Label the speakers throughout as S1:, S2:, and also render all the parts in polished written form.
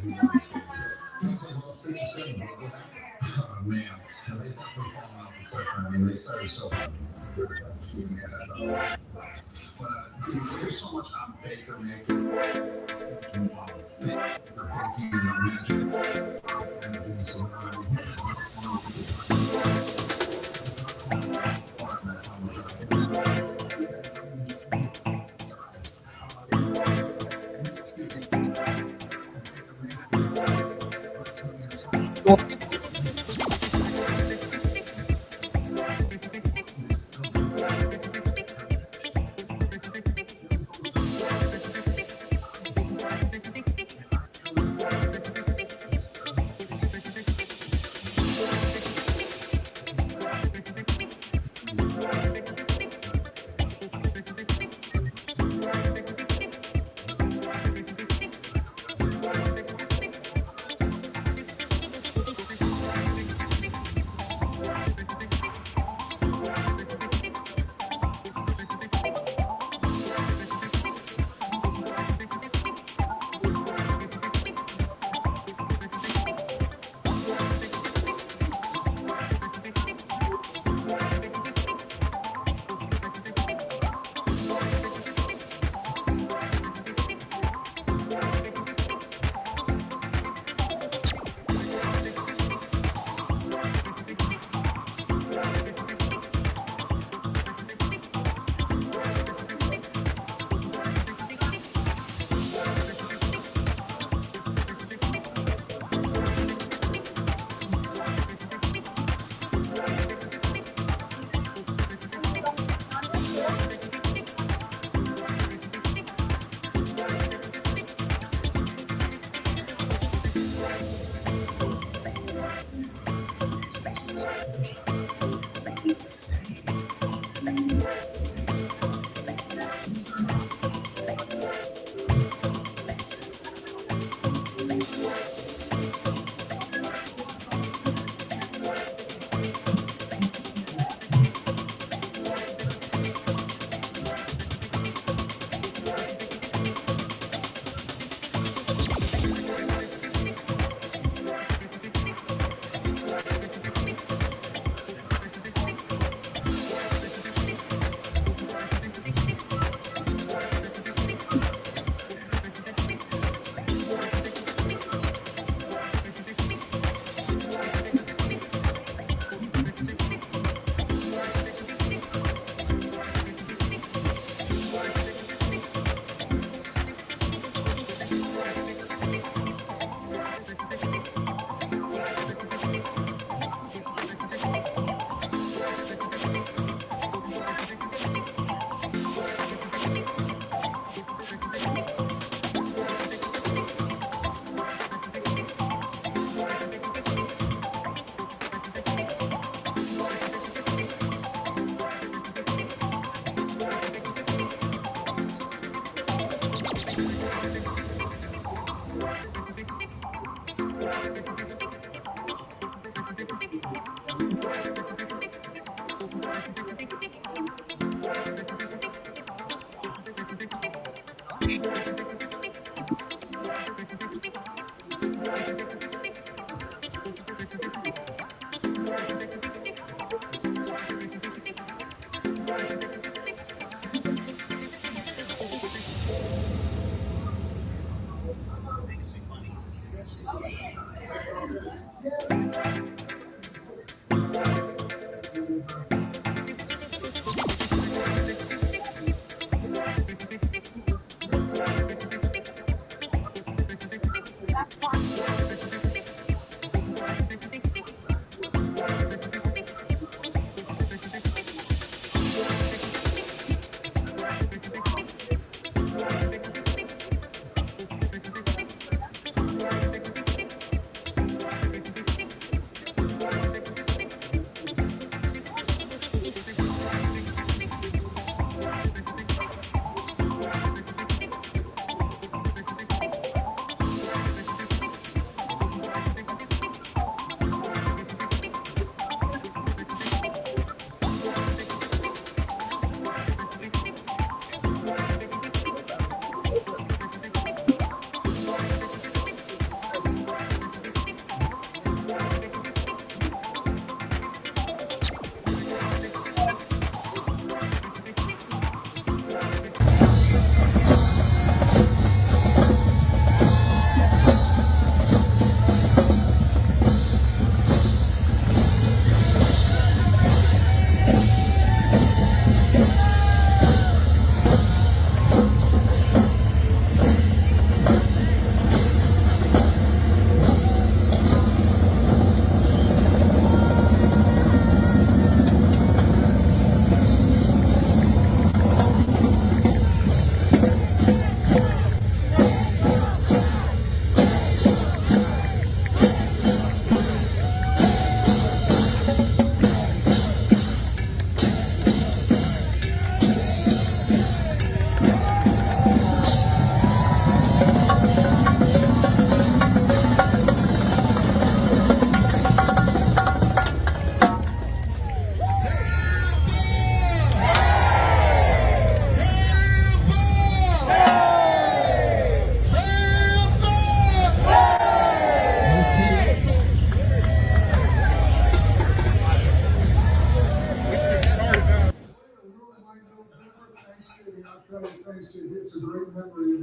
S1: Oh, man. They definitely fallen off a cliff. I mean, they started so good in the NFL. But there's so much on Baker Mayfield. They're taking matches and doing some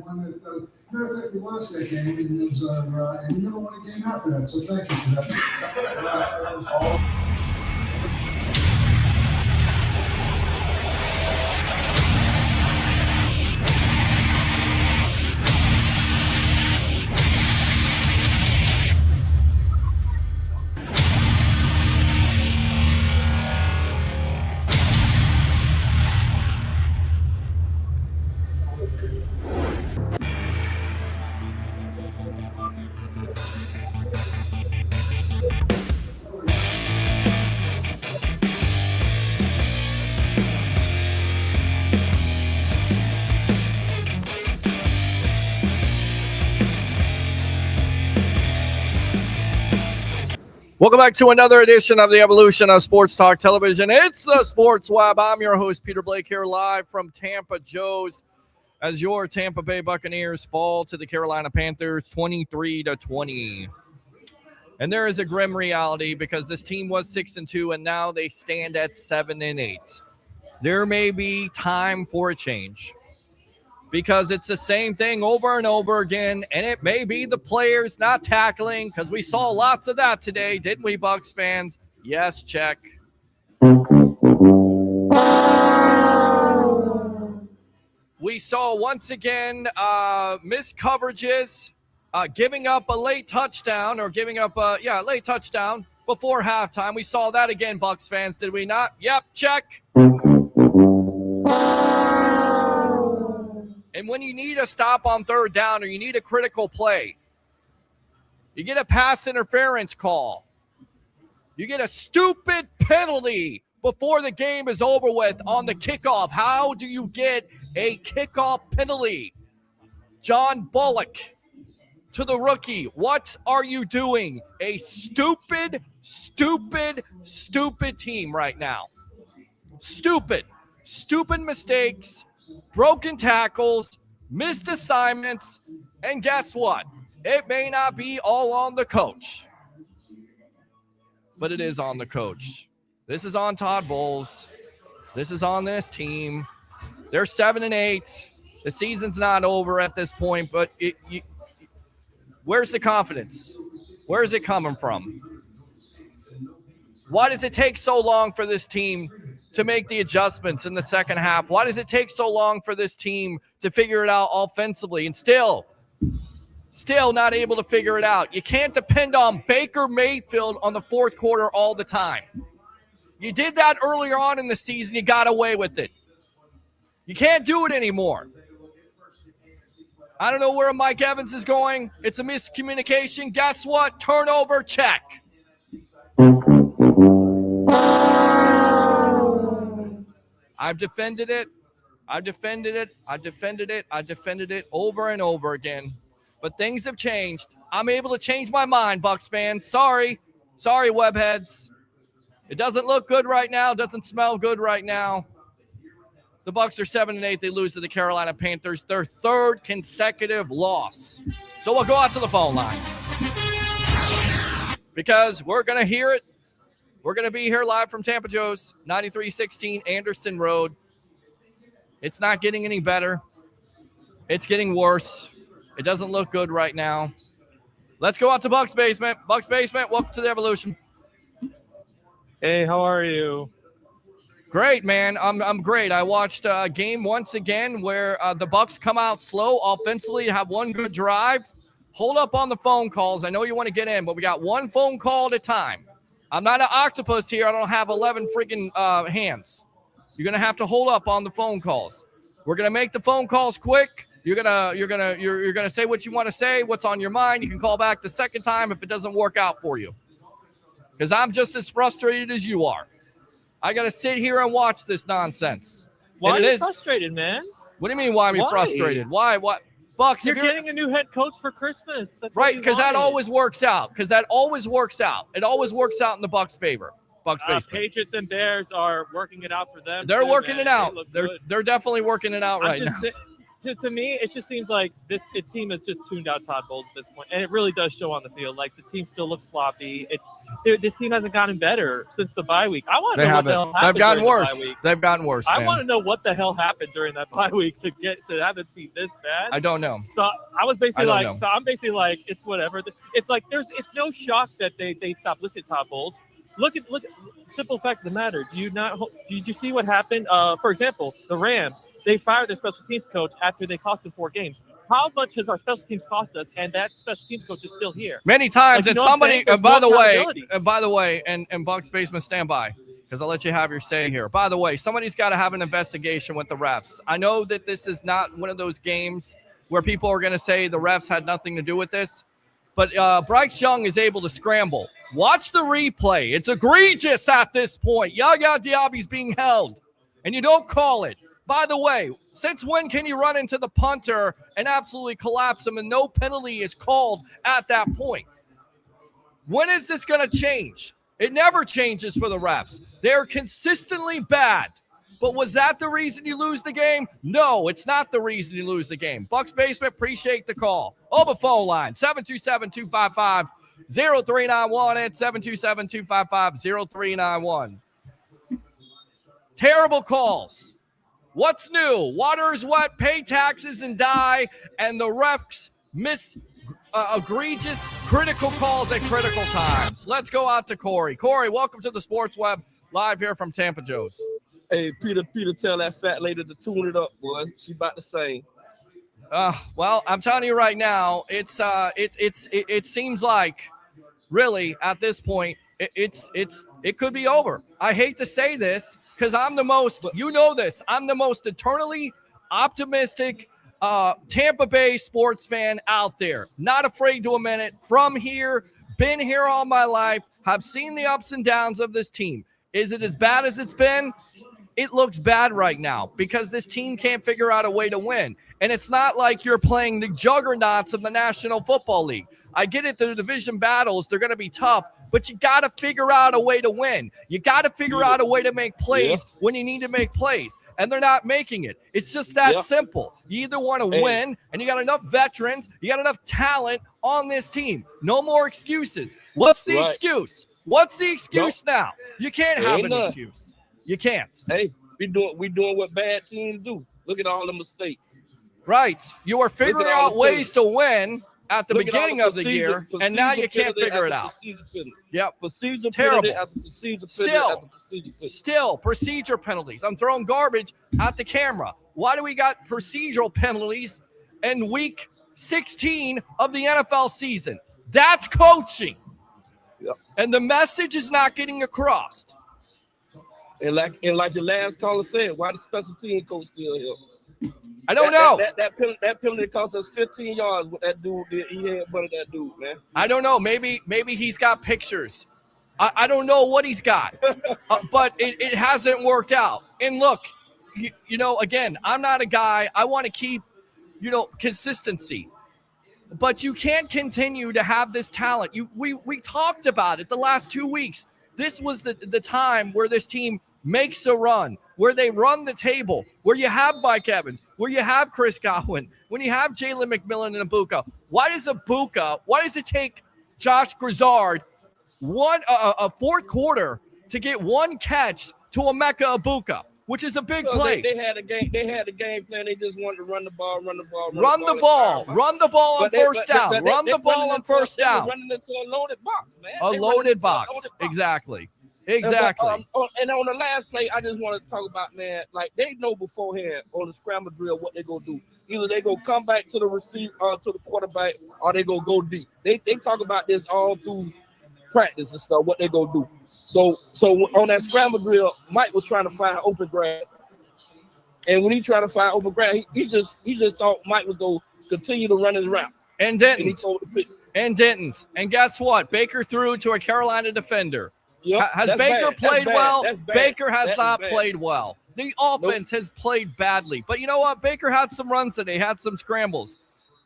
S1: everyone. Matter of fact, we lost that game, and it was and you never won a game after that. So thank you for that. That was all.
S2: Welcome back to another edition of the Evolution of Sports Talk Television. It's the Sports Web. I'm your host, Peter Blake, here live from Tampa Joe's as your Tampa Bay Buccaneers fall to the Carolina Panthers 23-20. And there is a grim reality because this team was 6-2 and now they stand at 7-8. There may be time for a change because it's the same thing over and over again, and it may be the players not tackling, because we saw lots of that today, didn't we, Bucs fans? Yes, check. We saw once again missed coverages, giving up a late touchdown, or giving up a late touchdown before halftime. We saw that again, Bucs fans, did we not? Yep, check. And when you need a stop on third down or you need a critical play, you get a pass interference call. You get a stupid penalty before the game is over with on the kickoff. How do you get a kickoff penalty? John Bullock to the rookie. What are you doing? A stupid team right now. Stupid mistakes. Broken tackles, missed assignments, and guess what? It may not be all on the coach, but it is on the coach. This is on Todd Bowles. This is on this team. They're 7-8. The season's not over at this point, but where's the confidence? Where is it coming from? Why does it take so long for this team to make the adjustments in the second half? Why does it take so long for this team to figure it out offensively and still not able to figure it out? You can't depend on Baker Mayfield on the fourth quarter all the time. You did that earlier on in the season. You got away with it. You can't do it anymore. I don't know where Mike Evans is going. It's a miscommunication. Guess what? Turnover, check. I've defended it over and over again. But things have changed. I'm able to change my mind, Bucs fans. Sorry, webheads. It doesn't look good right now. It doesn't smell good right now. The Bucs are 7-8. They lose to the Carolina Panthers, their third consecutive loss. So we'll go out to the phone line because we're going to hear it. We're going to be here live from Tampa Joe's, 9316 Anderson Road. It's not getting any better. It's getting worse. It doesn't look good right now. Let's go out to Bucs Basement. Bucs Basement, welcome to the Evolution.
S3: Hey, how are you?
S2: Great, man. I'm great. I watched a game once again where the Bucs come out slow offensively, have one good drive. Hold up on the phone calls. I know you want to get in, but we got one phone call at a time. I'm not an octopus here. I don't have 11 freaking hands. You're gonna have to hold up on the phone calls. We're gonna make the phone calls quick. You're gonna say what you want to say, what's on your mind. You can call back the second time if it doesn't work out for you. Because I'm just as frustrated as you are. I gotta sit here and watch this nonsense.
S3: Why are you frustrated, man?
S2: What do you mean? Why am I frustrated? Why? What? Bucs,
S3: you're getting a new head coach for Christmas. That's
S2: right, because that always works out. It always works out in the Bucs' favor.
S3: Patriots and Bears are working it out for them.
S2: They're working it out. They're definitely working it out right now.
S3: to me, it just seems like this team has just tuned out Todd Bowles at this point, and it really does show on the field. Like the team still looks sloppy. This team hasn't gotten better since the bye week. I want to know what the hell happened.
S2: They've gotten
S3: during
S2: worse.
S3: The bye week.
S2: They've gotten worse.
S3: I want to know what the hell happened during that bye week to have it be this bad.
S2: I don't know.
S3: So I was basically
S2: know.
S3: so I'm basically like, it's whatever. It's like it's no shock that they stopped listening to Todd Bowles. Look at simple facts of the matter. Did you see what happened? For example, the Rams, they fired their special teams coach after they cost them 4 games. How much has our special teams cost us? And that special teams coach is still here.
S2: Many times.
S3: Like,
S2: and somebody, by the way, and Bucs Basement, stand by, because I'll let you have your say here. By the way, somebody's got to have an investigation with the refs. I know that this is not one of those games where people are going to say the refs had nothing to do with this. But Bryce Young is able to scramble. Watch the replay. It's egregious at this point. Yaya Diaby's being held, and you don't call it. By the way, since when can you run into the punter and absolutely collapse him and no penalty is called at that point? When is this going to change? It never changes for the refs. They're consistently bad. But was that the reason you lose the game? No, it's not the reason you lose the game. Bucs Basement, appreciate the call. Open phone line, 727-255-0391 and 727-255-0391. Terrible calls. What's new? Water is wet, pay taxes and die, and the refs miss egregious critical calls at critical times. Let's go out to Corey. Corey, welcome to the Sports Web, live here from Tampa Joe's.
S4: Hey, Peter, tell that fat lady to tune it up, boy. She about to sing.
S2: Well, I'm telling you right now, it seems like really at this point, it could be over. I hate to say this because I'm the most, you know this, I'm the most eternally optimistic Tampa Bay sports fan out there. Not afraid to admit it. From here, been here all my life, have seen the ups and downs of this team. Is it as bad as it's been? It looks bad right now because this team can't figure out a way to win. And it's not like you're playing the juggernauts of the National Football League. I get it, the division battles, they're going to be tough, but you got to figure out a way to win. You got to figure out a way to make plays when you need to make plays. And they're not making it. It's just that simple. You either want to win, and you got enough veterans, you got enough talent on this team. No more excuses. What's the excuse? What's the excuse now? You can't have an excuse. You can't.
S4: Hey, we doing what bad teams do. Look at all the mistakes.
S2: Right. You were figuring out ways to win at the beginning of the year, and now you can't figure it out. Yep.
S4: Procedure
S2: terrible.
S4: After procedure after procedure
S2: Still, procedure penalties. I'm throwing garbage at the camera. Why do we got procedural penalties in week 16 of the NFL season? That's coaching.
S4: Yep.
S2: And the message is not getting across.
S4: And like the last caller said, why the special team coach still here?
S2: I don't know.
S4: That penalty cost us 15 yards. What that dude did, he had one of that dude, man.
S2: I don't know. Maybe he's got pictures. I don't know what he's got, but it hasn't worked out. And look, you know, again, I'm not a guy. I want to keep, consistency. But you can't continue to have this talent. We talked about it the last 2 weeks. This was the time where this team makes a run, where they run the table, where you have Mike Evans, where you have Chris Godwin, when you have Jalen McMillan and Ibuka. Why does it take Josh Grizzard a fourth quarter to get one catch to Emeka Ibuka, which is a big play?
S4: They had a game plan. They just wanted to run the ball on
S2: first down. Run the ball on first down.
S4: Running into a loaded box, man.
S2: A loaded box. Exactly.
S4: And on the last play, I just want to talk about, man, like they know beforehand on the scramble drill what they're going to do. Either they go come back to the receiver, to the quarterback, or they go deep. They talk about this all through practice and stuff, what they go do. So on that scramble drill, Mike was trying to find open grass. And when he tried to find open grass, he just thought Mike was going to continue to run his route.
S2: And didn't.
S4: And he told the pitch.
S2: And didn't. And guess what? Baker threw to a Carolina defender.
S4: Yep,
S2: has Baker played well? Baker has not played well. The offense has played badly. But you know what? Baker had some runs today. He had some scrambles.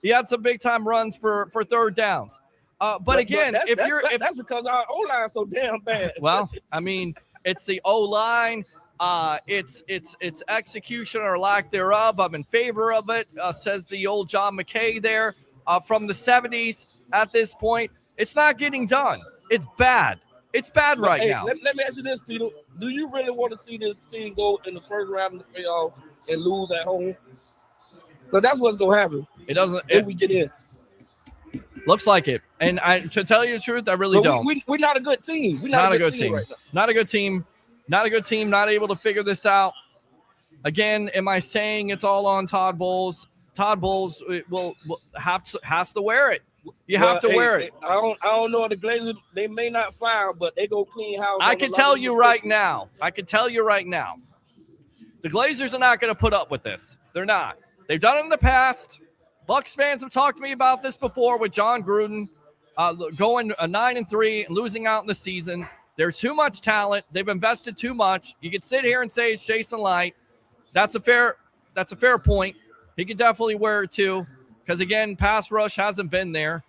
S2: He had some big-time runs for third downs. But again,
S4: that's because our O-line is so damn bad.
S2: Well, I mean, it's the O-line. It's execution or lack thereof. I'm in favor of it, says the old John McKay there from the 70s. At this point, it's not getting done. It's bad. It's bad right now.
S4: Let me ask you this, Tito. Do you really want to see this team go in the first round of the playoffs and lose at home? Because that's what's going to happen.
S2: It doesn't.
S4: If we get in.
S2: Looks like it. And to tell you the truth, I really don't.
S4: We're not a good team. We're not a good team right now.
S2: Not a good team. Not a good team. Not able to figure this out. Again, am I saying it's all on Todd Bowles? Todd Bowles has to wear it. You have to wear it.
S4: I don't know if the Glazers, they may not fire, but they go clean house.
S2: I can tell you right now. The Glazers are not going to put up with this. They're not. They've done it in the past. Bucs fans have talked to me about this before with John Gruden going 9-3 and losing out in the season. There's too much talent. They've invested too much. You can sit here and say it's Jason Light. That's a fair point. He could definitely wear it too. Because, again, pass rush hasn't been there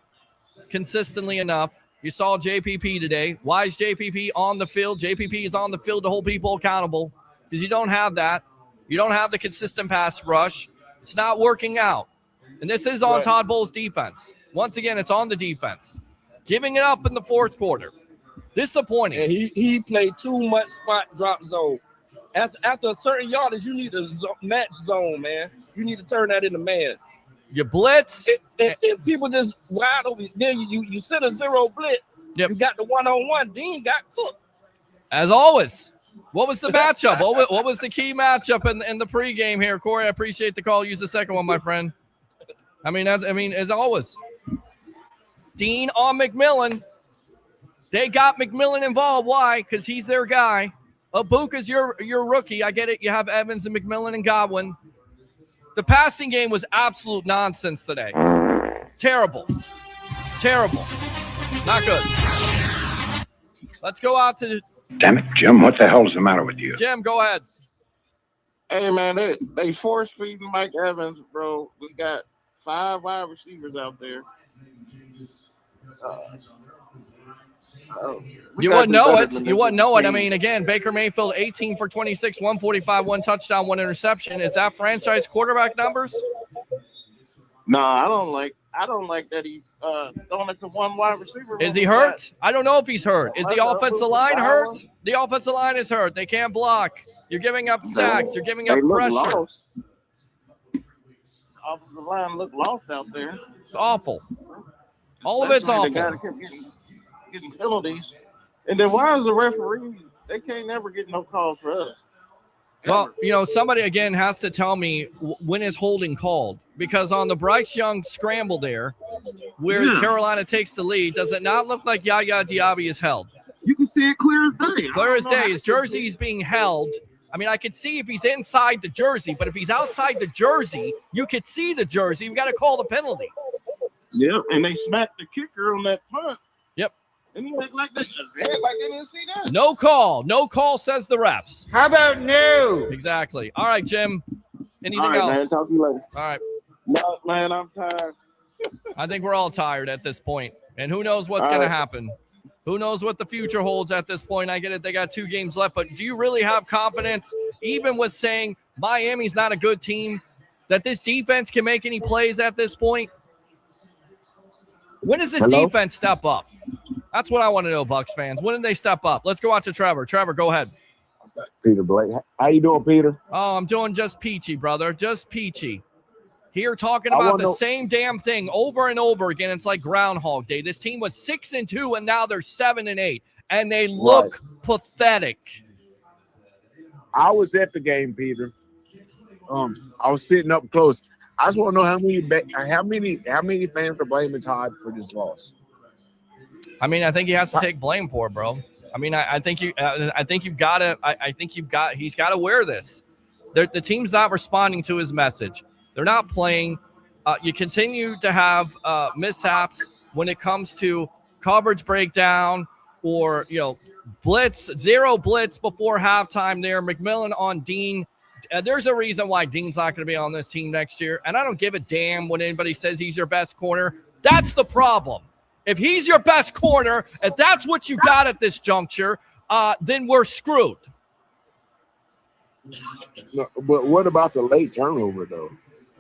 S2: consistently enough. You saw JPP today. Why is JPP on the field? JPP is on the field to hold people accountable because you don't have that. You don't have the consistent pass rush. It's not working out. And this is on Todd Bowles' defense. Once again, it's on the defense. Giving it up in the fourth quarter. Disappointing.
S4: And he played too much spot drop zone. After a certain yardage, you need a match zone, man. You need to turn that into man.
S2: You blitz.
S4: If people just wide open, then you send a zero blitz. Yep. You got the one-on-one. Dean got cooked.
S2: As always. What was the matchup? What was the key matchup in the pregame here, Corey? I appreciate the call. Use the second one, my friend. As always. Dean on McMillan. They got McMillan involved. Why? Because he's their guy. Abuka's your rookie. I get it. You have Evans and McMillan and Godwin. The passing game was absolute nonsense today. Terrible. Not good. Let's go out to...
S5: Damn it, Jim, what the hell is the matter with you?
S2: Jim, go ahead.
S6: Hey, man, they force-feeding Mike Evans, bro. We got 5 wide receivers out there.
S2: You wouldn't know it. I mean, again, Baker Mayfield, 18 for 26, 145, 1 touchdown, 1 interception. Is that franchise quarterback numbers?
S6: No, I don't like that he's throwing it to one wide receiver.
S2: Is he hurt? I don't know if he's hurt. Is the offensive line hurt? The offensive line is hurt. They can't block. You're giving up sacks. You're giving up pressure.
S6: Offensive line look lost out there.
S2: It's awful. All of it's awful.
S6: The guy that kept getting penalties. And then why is the referee? They can't never get no calls for us.
S2: Well, somebody, again, has to tell me when is holding called. Because on the Bryce Young scramble there, where Carolina takes the lead, does it not look like Yaya Diaby is held?
S6: You can see it clear as day.
S2: Clear as day. His jersey is being held. I mean, I could see if he's inside the jersey, but if he's outside the jersey, you could see the jersey. You got to call the penalty.
S6: Yep, and they smacked the kicker on that punt.
S2: Yep.
S6: And he looked like they didn't see that.
S2: No call, says the refs.
S6: How about no?
S2: Exactly. All right, Jim. Anything
S6: all right,
S2: else?
S6: Man, talk to you later.
S2: All right.
S6: No, man, I'm tired.
S2: I think we're all tired at this point. And who knows what's going to happen? Who knows what the future holds at this point? I get it. They got 2 games left. But do you really have confidence, even with saying Miami's not a good team, that this defense can make any plays at this point? When does this defense step up? That's what I want to know, Bucs fans. When did they step up? Let's go out to Trevor. Trevor, go ahead.
S7: Peter Blake. How you doing, Peter?
S2: Oh, I'm doing just peachy, brother. Just peachy. Here talking about the same damn thing over and over again. It's like Groundhog Day. This team was 6-2, and now they're 7-8, and they look pathetic.
S7: I was at the game, Peter. I was sitting up close. I just want to know how many fans are blaming Todd for this loss.
S2: I mean, I think he has to take blame for it, bro. I mean, I think he's got to wear this. The team's not responding to his message. They're not playing. You continue to have mishaps when it comes to coverage breakdown or, blitz, 0 blitz before halftime there. McMillan on Dean. There's a reason why Dean's not going to be on this team next year. And I don't give a damn when anybody says he's your best corner. That's the problem. If he's your best corner, if that's what you got at this juncture, then we're screwed.
S7: No, but what about the late turnover though?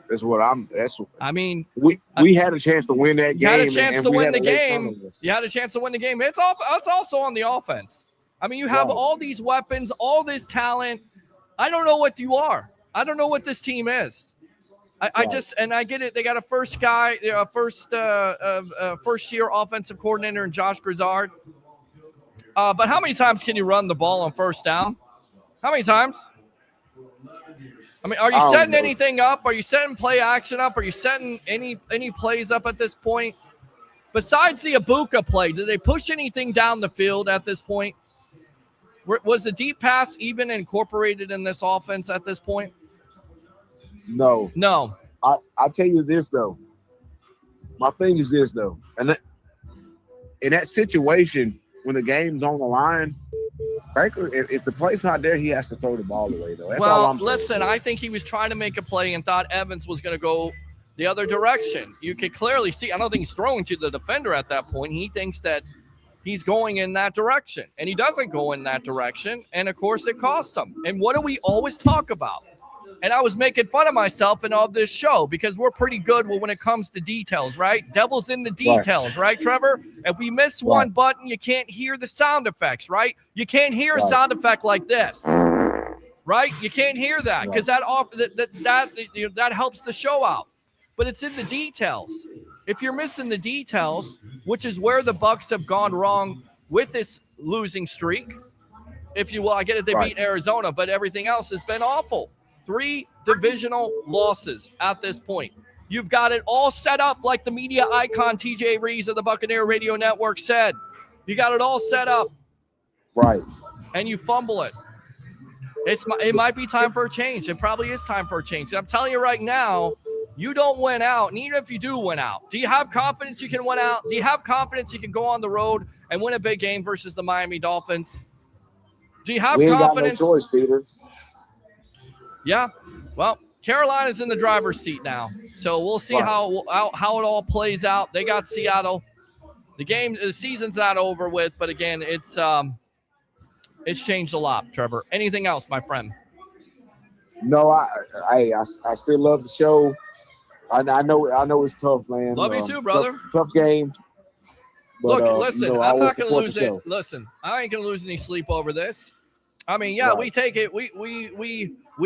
S7: That's what I'm. That's.
S2: I mean,
S7: we had a chance to win that game.
S2: You had a chance to win the game.
S7: Turnover.
S2: You had a chance to win the game. It's also on the offense. I mean, you have all these weapons, all this talent. I don't know what you are. I don't know what this team is. I just, and I get it. They got a first year offensive coordinator in Josh Grizzard. But how many times can you run the ball on first down? How many times? I mean, are you setting anything up? Are you setting play action up? Are you setting any plays up at this point? Besides the Ibuka play, did they push anything down the field at this point? Was the deep pass even incorporated in this offense at this point?
S7: No. I'll tell you this, though. My thing is this, though. And in that situation, when the game's on the line, Baker, if the play's not there, he has to throw the ball away, though. That's all I'm saying.
S2: Listen, I think he was trying to make a play and thought Evans was going to go the other direction. You could clearly see. I don't think he's throwing to the defender at that point. He thinks that he's going in that direction, and he doesn't go in that direction, and, of course, it cost him. And what do we always talk about? And I was making fun of myself and of this show because we're pretty good when it comes to details, right? Devil's in the details, right, Trevor? If we miss one button, you can't hear the sound effects, right? You can't hear a sound effect like this, right? You can't hear that because that helps the show out. But it's in the details. If you're missing the details, which is where the Bucs have gone wrong with this losing streak, if you will, I get it, they beat Arizona, but everything else has been awful. 3 divisional losses at this point. You've got it all set up like the media icon TJ Rees of the Buccaneer Radio Network said. You got it all set up.
S7: Right.
S2: And you fumble it. It might be time for a change. It probably is time for a change. And I'm telling you right now, you don't win out. And even if you do win out, do you have confidence you can win out? Do you have confidence you can go on the road and win a big game versus the Miami Dolphins? Do you have confidence?
S7: Got no choice, Peter.
S2: Yeah, well, Carolina's in the driver's seat now, so we'll see how it all plays out. They got Seattle. The season's not over with, but again, it's changed a lot. Trevor, anything else, my friend?
S7: No, I still love the show. I know it's tough, man.
S2: Love you too, brother.
S7: Tough game. But,
S2: look, listen, I'm not going to lose it. Listen, I ain't going to lose any sleep over this. I mean, we take it. We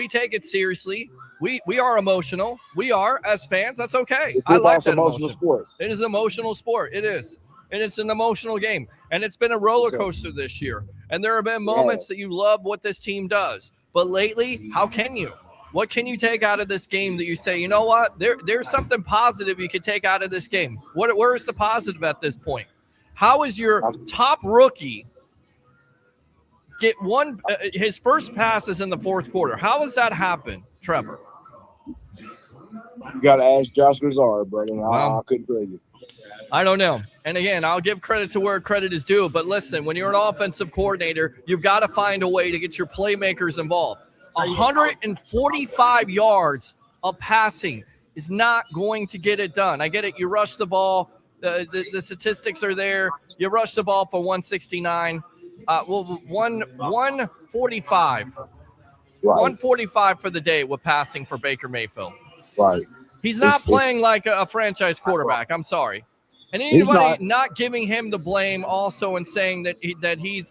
S2: take it seriously. We are emotional. We are as fans. That's okay. I like that emotional sport. It is an emotional sport. It is. And it's an emotional game. And it's been a roller coaster this year. And there have been moments that you love what this team does. But lately, how can you? What can you take out of this game that you say, you know what? There's something positive you can take out of this game. Where is the positive at this point? How is your top rookie get his first pass is in the fourth quarter? How does that happen, Trevor?
S7: You got to ask Josh Grizzard, brother. I couldn't tell you.
S2: I don't know. And again, I'll give credit to where credit is due. But listen, when you're an offensive coordinator, you've got to find a way to get your playmakers involved. 145 yards of passing is not going to get it done. I get it. You rush the ball. The statistics are there. You rush the ball for 169. 145. Right. 145 for the day with passing for Baker Mayfield.
S7: Right.
S2: He's not playing like a franchise quarterback. I'm sorry. And anybody not giving him the blame also and saying that he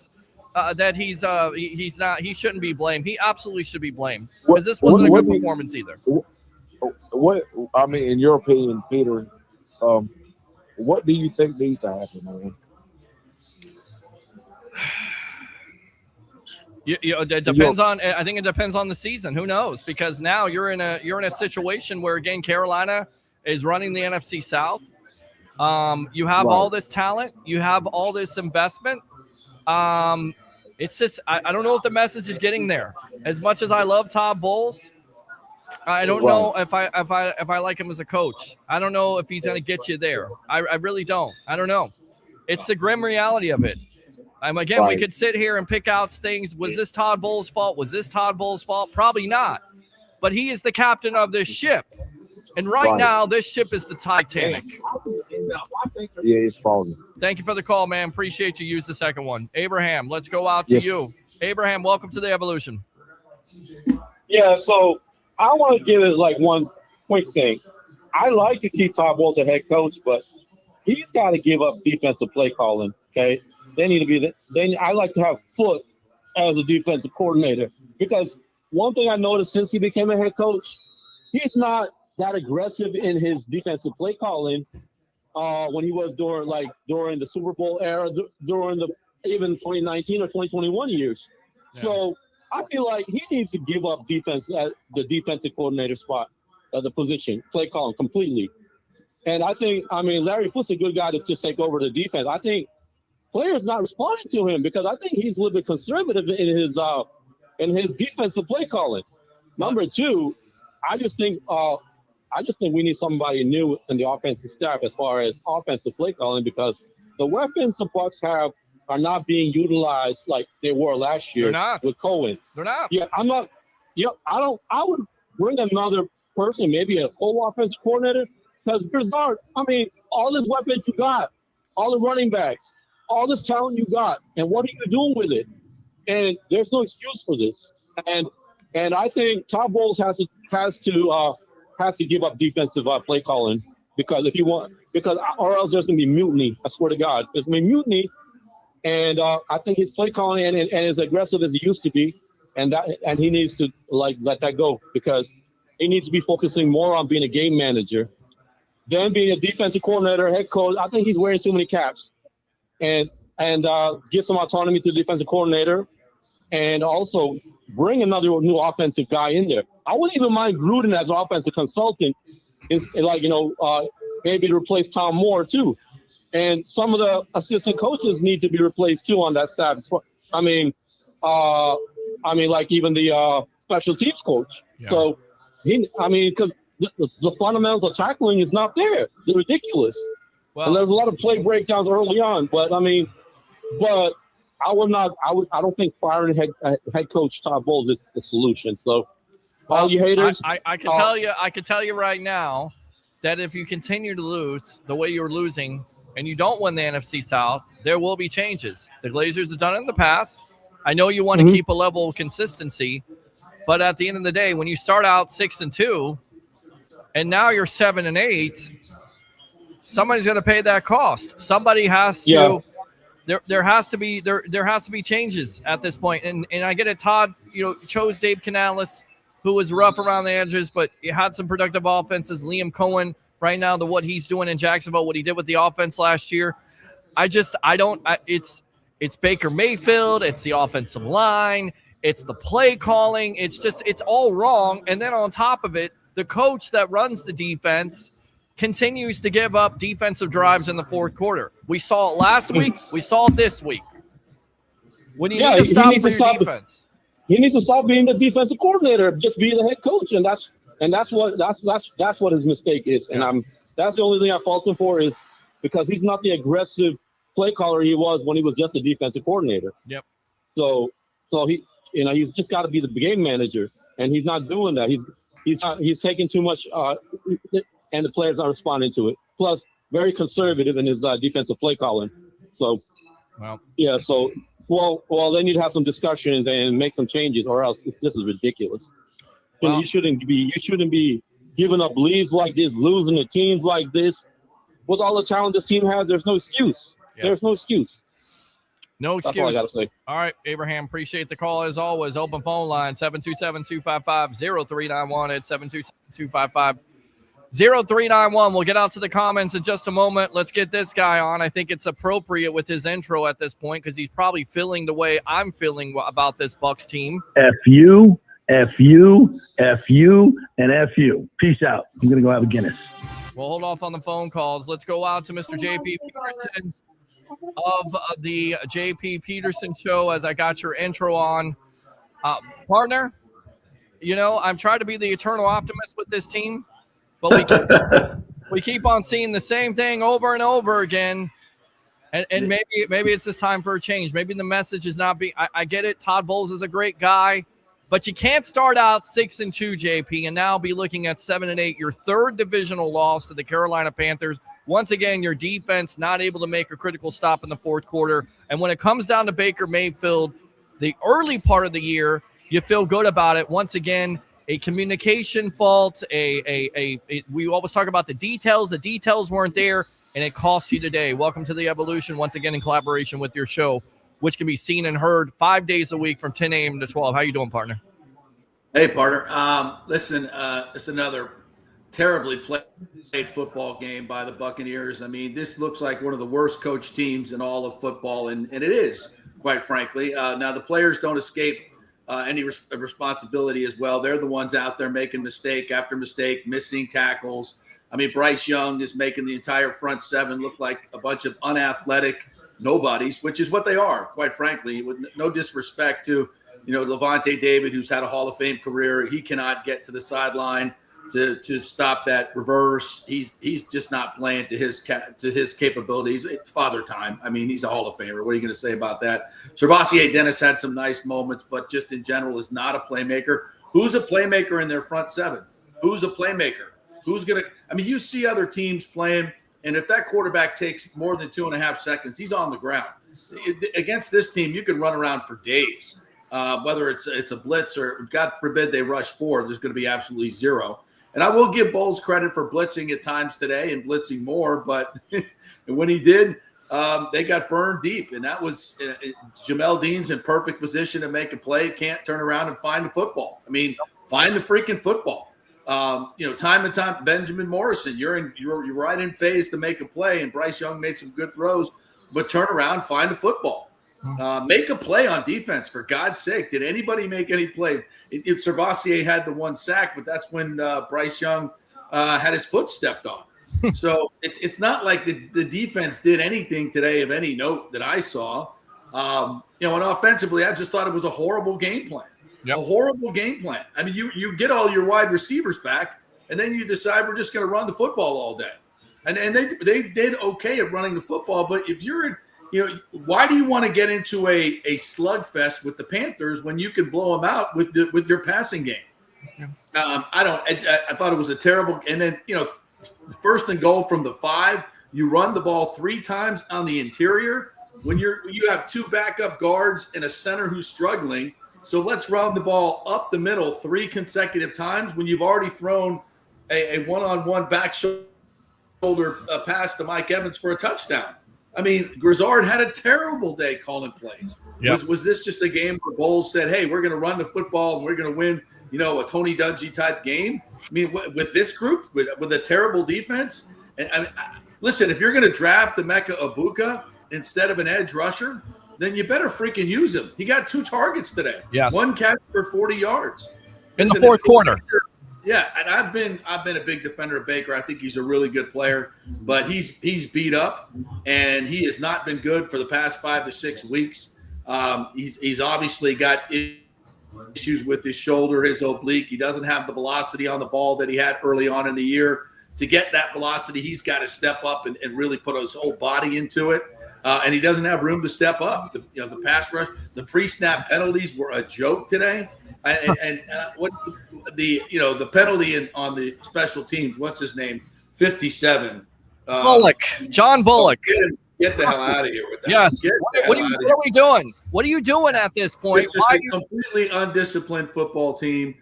S2: shouldn't be blamed. He absolutely should be blamed because this wasn't a good performance either.
S7: What I mean, in your opinion, Peter, what do you think needs to happen, man?
S2: It depends on. I think it depends on the season. Who knows? Because now you're in a situation where again Carolina is running the NFC South. You have all this talent. You have all this investment. It's just I don't know if the message is getting there. As much as I love Todd Bowles, I don't know if I like him as a coach. I don't know if he's going to get you there. I really don't. I don't know. It's the grim reality of it. We could sit here and pick out things. Was this Todd Bowles' fault? Was this Todd Bowles' fault? Probably not. But he is the captain of this ship. And right now, this ship is the Titanic.
S7: Yeah, it's falling.
S2: Thank you for the call, man. Appreciate you. Use the second one. Abraham, let's go out to you. Abraham, welcome to the Evolution.
S8: Yeah, so I want to give it like one quick thing. I like to keep Todd Bowles the head coach, but he's got to give up defensive play calling. Okay, they need to be. I like to have Foot as a defensive coordinator because one thing I noticed since he became a head coach, he's not that aggressive in his defensive play calling. When he was during the Super Bowl era, during the even 2019 or 2021 years. Yeah. So I feel like he needs to give up defense at the defensive coordinator spot, the position, play calling completely. And I mean, Larry Foote's a good guy to just take over the defense. I think players not responding to him because I think he's a little bit conservative in his defensive play calling. Number two, I just think we need somebody new in the offensive staff as far as offensive play calling because the weapons the Bucs have are not being utilized like they were last year with Cohen.
S2: They're not.
S8: Yeah, I'm not. Yeah, I would bring another person, maybe a whole offensive coordinator, because Brizard, I mean, all these weapons you got, all the running backs, all this talent you got, and what are you doing with it? And there's no excuse for this. And I think Todd Bowles has to give up defensive play calling because or else there's gonna be mutiny. I swear to God, there's gonna be mutiny. And I think his play calling and as aggressive as he used to be, and he needs to let that go because he needs to be focusing more on being a game manager than being a defensive coordinator, head coach. I think he's wearing too many caps, and give some autonomy to the defensive coordinator, and also bring another new offensive guy in there. I wouldn't even mind Gruden as an offensive consultant, maybe to replace Tom Moore too. And some of the assistant coaches need to be replaced too on that staff. I mean, like even the special teams coach. Yeah. So because the fundamentals of tackling is not there. They're ridiculous. Well, and there's a lot of play breakdowns early on. But I don't think firing head coach Todd Bowles is the solution. So all you haters,
S2: I can tell you right now that if you continue to lose the way you're losing and you don't win the NFC South, there will be changes. The Glazers have done it in the past. I know you want to keep a level of consistency, but at the end of the day, when you start out 6-2 and now you're 7-8, somebody's going to pay that cost. Somebody has to. Yeah. There has to be changes at this point. And I get it. Todd, chose Dave Canales, who was rough around the edges, but he had some productive offenses. Liam Cohen, right now, what he's doing in Jacksonville, what he did with the offense last year. It's Baker Mayfield. It's the offensive line. It's the play calling. It's all wrong. And then on top of it, the coach that runs the defense continues to give up defensive drives in the fourth quarter. We saw it last week. We saw it this week. When you need to stop your defense.
S8: He needs to stop being the defensive coordinator, just be the head coach, and that's what his mistake is. And that's the only thing I fault him for is because he's not the aggressive play caller he was when he was just a defensive coordinator.
S2: Yep.
S8: So he's just got to be the game manager, and he's not doing that. He's taking too much, and the players aren't responding to it. Plus, very conservative in his defensive play calling. So, yeah. So. Well, then you'd have some discussions and make some changes, or else this is ridiculous. Well, you shouldn't be giving up leads like this, losing to teams like this. With all the talent this team has, there's no excuse. Yep. There's no excuse.
S2: No excuse.
S8: That's all I gotta say.
S2: All right, Abraham, appreciate the call as always. Open phone line 727-255-0391 at 727-255-0391. We'll get out to the comments in just a moment. Let's get this guy on. I think it's appropriate with his intro at this point because he's probably feeling the way I'm feeling about this Bucs team.
S9: F you, F you, F you, and F you. Peace out. I'm going to go have a Guinness.
S2: We'll hold off on the phone calls. Let's go out to Mr. JP Peterson of the JP Peterson Show as I got your intro on. Partner, I'm trying to be the eternal optimist with this team. But we keep on seeing the same thing over and over again, and maybe it's this time for a change. Maybe the message is not being. I get it. Todd Bowles is a great guy, but you can't start out 6-2, JP, and now be looking at 7-8. Your third divisional loss to the Carolina Panthers. Once again, your defense not able to make a critical stop in the fourth quarter. And when it comes down to Baker Mayfield, the early part of the year, you feel good about it. Once again, a communication fault. We always talk about the details. The details weren't there, and it costs you today. Welcome to the Evolution, once again in collaboration with your show, which can be seen and heard 5 days a week from 10 a.m. to 12. How you doing, partner?
S10: Hey, partner. Listen, it's another terribly played football game by the Buccaneers. I mean, this looks like one of the worst coached teams in all of football, and it is, quite frankly. Now, the players don't escape any responsibility as well. They're the ones out there making mistake after mistake, missing tackles. I mean, Bryce Young is making the entire front seven look like a bunch of unathletic nobodies, which is what they are, quite frankly. With no disrespect to, Levante David, who's had a Hall of Fame career. He cannot get to the sideline to stop that reverse. He's just not playing to his capabilities. Father time. I mean, he's a Hall of Famer. What are you going to say about that? Gervasier Dennis had some nice moments, but just in general is not a playmaker. Who's a playmaker in their front seven? Who's a playmaker? Who's going to – I mean, you see other teams playing, and if that quarterback takes more than 2.5 seconds, he's on the ground. Against this team, you can run around for days. Whether it's a blitz or, God forbid, they rush forward, there's going to be absolutely zero. And I will give Bowles credit for blitzing at times today and blitzing more, but when he did, they got burned deep. And that was Jamel Dean's in perfect position to make a play. Can't turn around and find the football. I mean, find the freaking football. Time and time, Benjamin Morrison, you're right in phase to make a play, and Bryce Young made some good throws, but turn around, find the football. Make a play on defense, for God's sake. Did anybody make any play? Servassier had the one sack, but that's when Bryce Young had his foot stepped on. So it's not like the defense did anything today of any note that I saw. And offensively, I just thought it was a horrible game plan. Yep. A horrible game plan. I mean, you get all your wide receivers back, and then you decide we're just going to run the football all day. And they did okay at running the football, but if you're in – why do you want to get into a slugfest with the Panthers when you can blow them out with your passing game? I thought it was a terrible. And then first and goal from the 5, you run the ball 3 times on the interior when you have 2 backup guards and a center who's struggling. So let's run the ball up the middle 3 consecutive times when you've already thrown a one-on-one back shoulder pass to Mike Evans for a touchdown. I mean, Grizzard had a terrible day calling plays. Yep. Was this just a game where Bowles said, hey, we're going to run the football and we're going to win, a Tony Dungy type game? I mean, with this group, with a terrible defense? And listen, if you're going to draft Emeka Egbuka instead of an edge rusher, then you better freaking use him. He got 2 targets today. Yes. 1 catch for 40 yards.
S2: In the fourth quarter.
S10: Yeah, and I've been a big defender of Baker. I think he's a really good player, but he's beat up, and he has not been good for the past 5 to 6 weeks. He's obviously got issues with his shoulder, his oblique. He doesn't have the velocity on the ball that he had early on in the year. To get that velocity, he's got to step up and really put his whole body into it, and he doesn't have room to step up. The pass rush, the pre-snap penalties were a joke today. And what the penalty on the special teams? What's his name? 57.
S2: Bullock, John Bullock.
S10: Get the hell out of here with that.
S2: Yes. What are we doing? What are you doing at this point?
S10: It's just a completely undisciplined football team.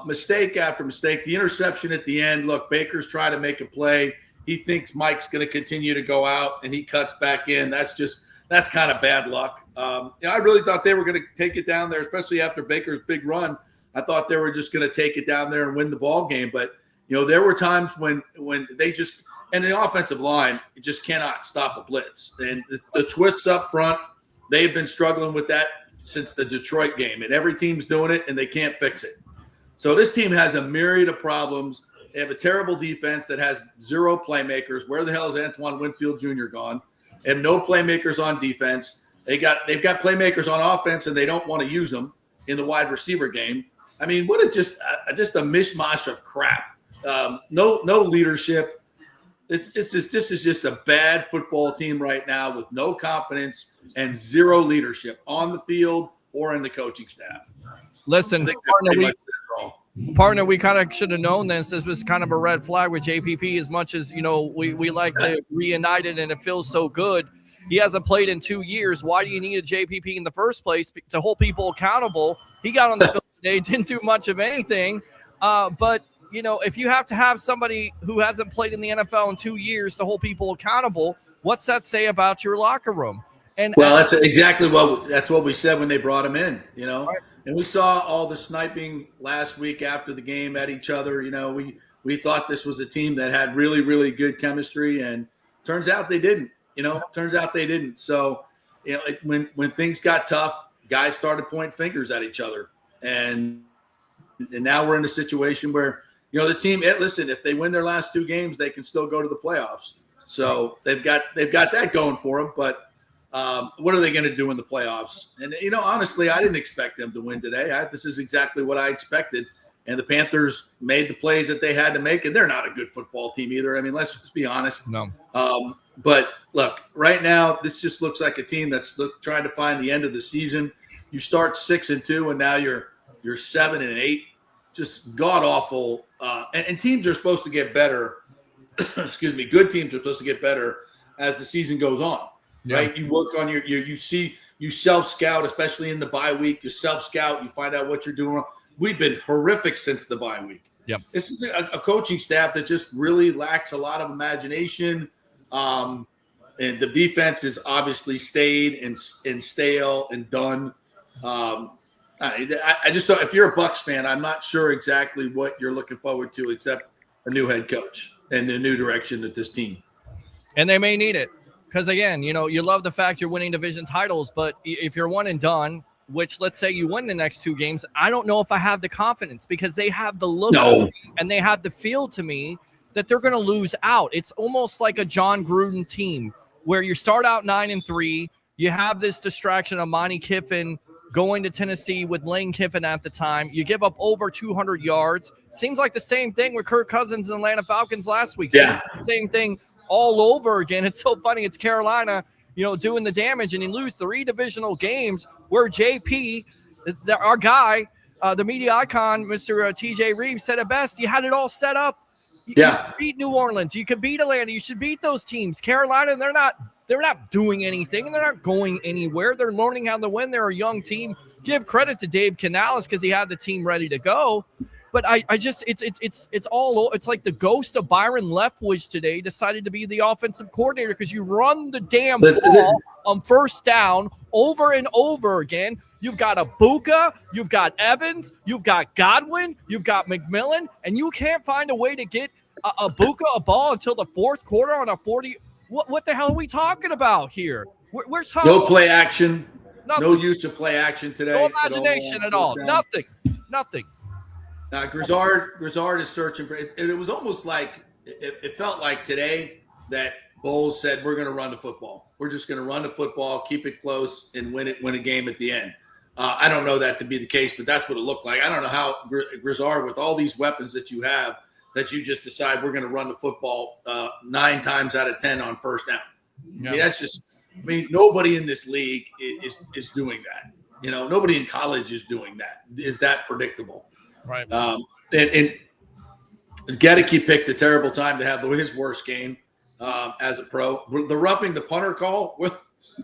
S10: Mistake after mistake. The interception at the end. Look, Baker's trying to make a play. He thinks Mike's going to continue to go out, and he cuts back in. That's kind of bad luck. I really thought they were going to take it down there, especially after Baker's big run. I thought they were just going to take it down there and win the ball game. But, there were times when they just – and the offensive line just cannot stop a blitz. And the twists up front, they've been struggling with that since the Detroit game. And every team's doing it, and they can't fix it. So this team has a myriad of problems. They have a terrible defense that has 0 playmakers. Where the hell is Antoine Winfield Jr. gone? They have no playmakers on defense. They've got playmakers on offense, and they don't want to use them in the wide receiver game. I mean, what just a mishmash of crap. No leadership. This is just a bad football team right now with no confidence and 0 leadership on the field or in the coaching staff.
S2: Listen, Partner, we kind of should have known this. This was kind of a red flag with JPP. As much as we like to reunite it, and it feels so good. He hasn't played in 2 years. Why do you need a JPP in the first place? To hold people accountable. He got on the field today, didn't do much of anything. But if you have to have somebody who hasn't played in the NFL in 2 years to hold people accountable, what's that say about your locker room? And
S10: that's exactly what we said when they brought him in. Right. And we saw all the sniping last week after the game at each other. We thought this was a team that had really, really good chemistry, and turns out they didn't. So, when things got tough, guys started pointing fingers at each other, and now we're in a situation where the team. Listen, if they win their last 2 games, they can still go to the playoffs. So they've got that going for them, but. What are they going to do in the playoffs? And, honestly, I didn't expect them to win today. This is exactly what I expected. And the Panthers made the plays that they had to make, and they're not a good football team either. I mean, let's just be honest.
S2: No.
S10: But, look, right now, this just looks like a team that's trying to find the end of the season. You start 6-2, and now you're 7-8. Just god-awful. And teams are supposed to get better. Excuse me. Good teams are supposed to get better as the season goes on. Yeah. Right, you work on you self-scout, especially in the bye week. You self-scout, you find out what you're doing wrong. We've been horrific since the bye week.
S2: Yep.
S10: This is a coaching staff that just really lacks a lot of imagination. And the defense is obviously stayed and stale and done. I just don't. If you're a Bucs fan, I'm not sure exactly what you're looking forward to, except a new head coach and a new direction at this team.
S2: And they may need it. Because, again, you love the fact you're winning division titles, but if you're one and done, which let's say you win the next 2 games, I don't know if I have the confidence because they have the look to me and they have the feel to me that they're going to lose out. It's almost like a John Gruden team where you start out 9-3, you have this distraction of Monty Kiffin going to Tennessee with Lane Kiffin at the time. You give up over 200 yards. Seems like the same thing with Kirk Cousins and Atlanta Falcons last week.
S10: Yeah.
S2: Same thing all over again. It's so funny. It's Carolina, doing the damage, and you lose 3 divisional games where JP, our guy, the media icon, Mr. TJ Reeves, said it best. You had it all set up. You could beat New Orleans. You could beat Atlanta. You should beat those teams. Carolina, they're not doing anything, and they're not going anywhere. They're learning how to win. They're a young team. Give credit to Dave Canales because he had the team ready to go. But it's like the ghost of Byron Leftwich today decided to be the offensive coordinator because you run the damn ball on first down over and over again. You've got Abuka, you've got Evans, you've got Godwin, you've got McMillan, and you can't find a way to get Abuka a ball until the 4th quarter on a 40. What the hell are we talking about here? Where's talking?
S10: No play action. Nothing. No use of play action today.
S2: No imagination at all. Nothing.
S10: Now, Grizzard is searching for it. It was almost like it felt like today that Bowles said, we're going to run the football. We're just going to run the football, keep it close, and win a game at the end. I don't know that to be the case, but that's what it looked like. I don't know how Grizzard, with all these weapons that you have, that you just decide we're going to run the football 9 times out of 10 on first down. Yeah. I mean, nobody in this league is doing that. Nobody in college is doing that. Is that predictable?
S2: Right.
S10: And Gedeke picked a terrible time to have his worst game as a pro. The roughing the punter call, what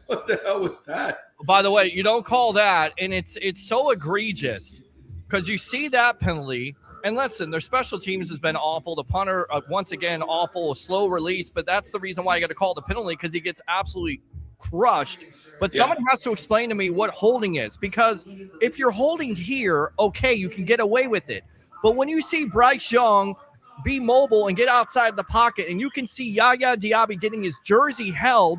S10: the hell was that?
S2: By the way, you don't call that, and it's so egregious because you see that penalty. And listen, their special teams has been awful. The punter, once again, awful, a slow release. But that's the reason why you got to call the penalty because he gets absolutely crushed. But someone has to explain to me what holding is, because if you're holding here, okay, you can get away with it. But when you see Bryce Young be mobile and get outside the pocket, and you can see Yaya Diaby getting his jersey held,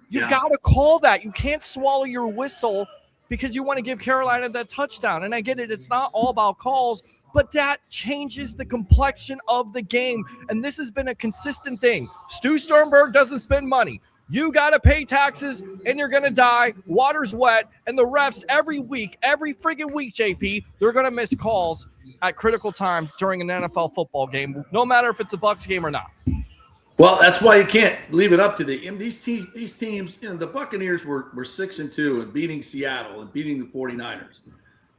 S2: you got to call that. You can't swallow your whistle because you want to give Carolina that touchdown. And I get it. It's not all about calls, but that changes the complexion of the game. And this has been a consistent thing. Stu Sternberg doesn't spend money. You got to pay taxes, and you're going to die. Water's wet, and the refs every freaking week, JP, they're going to miss calls at critical times during an NFL football game, no matter if it's a Bucs game or not.
S10: Well, that's why you can't leave it up to these teams. The Buccaneers were 6-2 and beating Seattle and beating the 49ers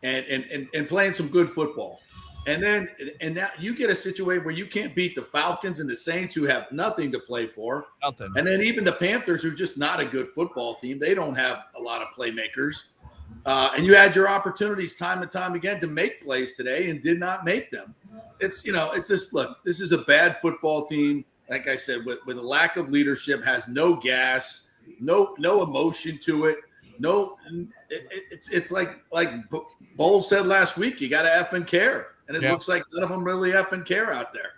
S10: and playing some good football. And now you get a situation where you can't beat the Falcons and the Saints, who have nothing to play for.
S2: Nothing.
S10: And then even the Panthers, who are just not a good football team. They don't have a lot of playmakers. And you had your opportunities time and time again to make plays today and did not make them. It's just, look, this is a bad football team. Like I said, with a lack of leadership, has no gas, no emotion to it. No, it's like Bowles said last week, you got to effing care. And it looks like none of them really effing care out there.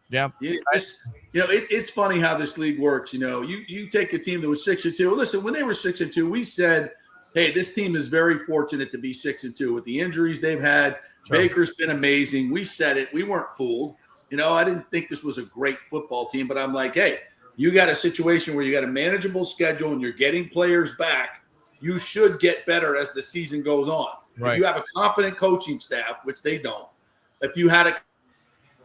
S2: Yeah.
S10: It's funny how this league works. You take a team that was 6-2. Listen, when they were 6-2, we said, hey, this team is very fortunate to be 6-2 with the injuries they've had. Sure. Baker's been amazing. We said it. We weren't fooled. I didn't think this was a great football team, but I'm like, hey, you got a situation where you got a manageable schedule and you're getting players back. You should get better as the season goes on. Right. If you have a competent coaching staff, which they don't, if you had a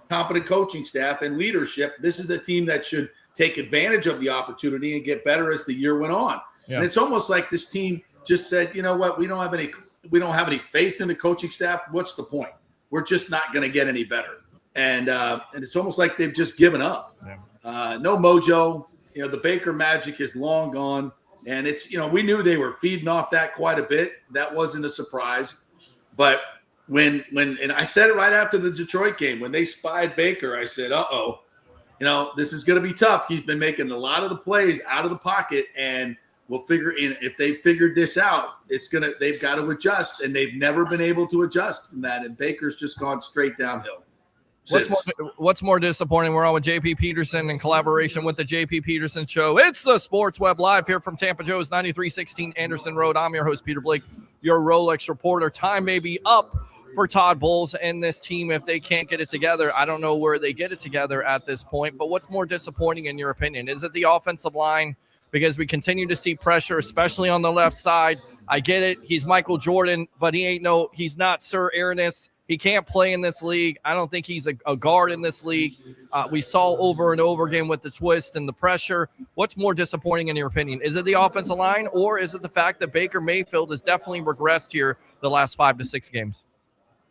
S10: competent coaching staff and leadership, this is a team that should take advantage of the opportunity and get better as the year went on. Yeah. And it's almost like this team just said, you know what, we don't have any faith in the coaching staff. What's the point? We're just not going to get any better. And it's almost like they've just given up. Yeah. No mojo. The Baker magic is long gone. And it's, we knew they were feeding off that quite a bit. That wasn't a surprise. But when I said it right after the Detroit game, when they spied Baker, I said, this is going to be tough. He's been making a lot of the plays out of the pocket, and we'll figure in if they figured this out, they've got to adjust, and they've never been able to adjust from that. And Baker's just gone straight downhill.
S2: What's more disappointing? We're on with JP Peterson in collaboration with the JP Peterson Show. It's the Sports Web Live here from Tampa Joe's 9316 Anderson Road. I'm your host, Peter Blake, your Rolex reporter. Time may be up for Todd Bowles and this team if they can't get it together. I don't know where they get it together at this point, but what's more disappointing in your opinion? Is it the offensive line? Because we continue to see pressure, especially on the left side. I get it. He's Michael Jordan, but he's not Sir Aranis. He can't play in this league. I don't think he's a guard in this league. We saw over and over again with the twist and the pressure. What's more disappointing in your opinion? Is it the offensive line, or is it the fact that Baker Mayfield has definitely regressed here the last 5 to 6 games?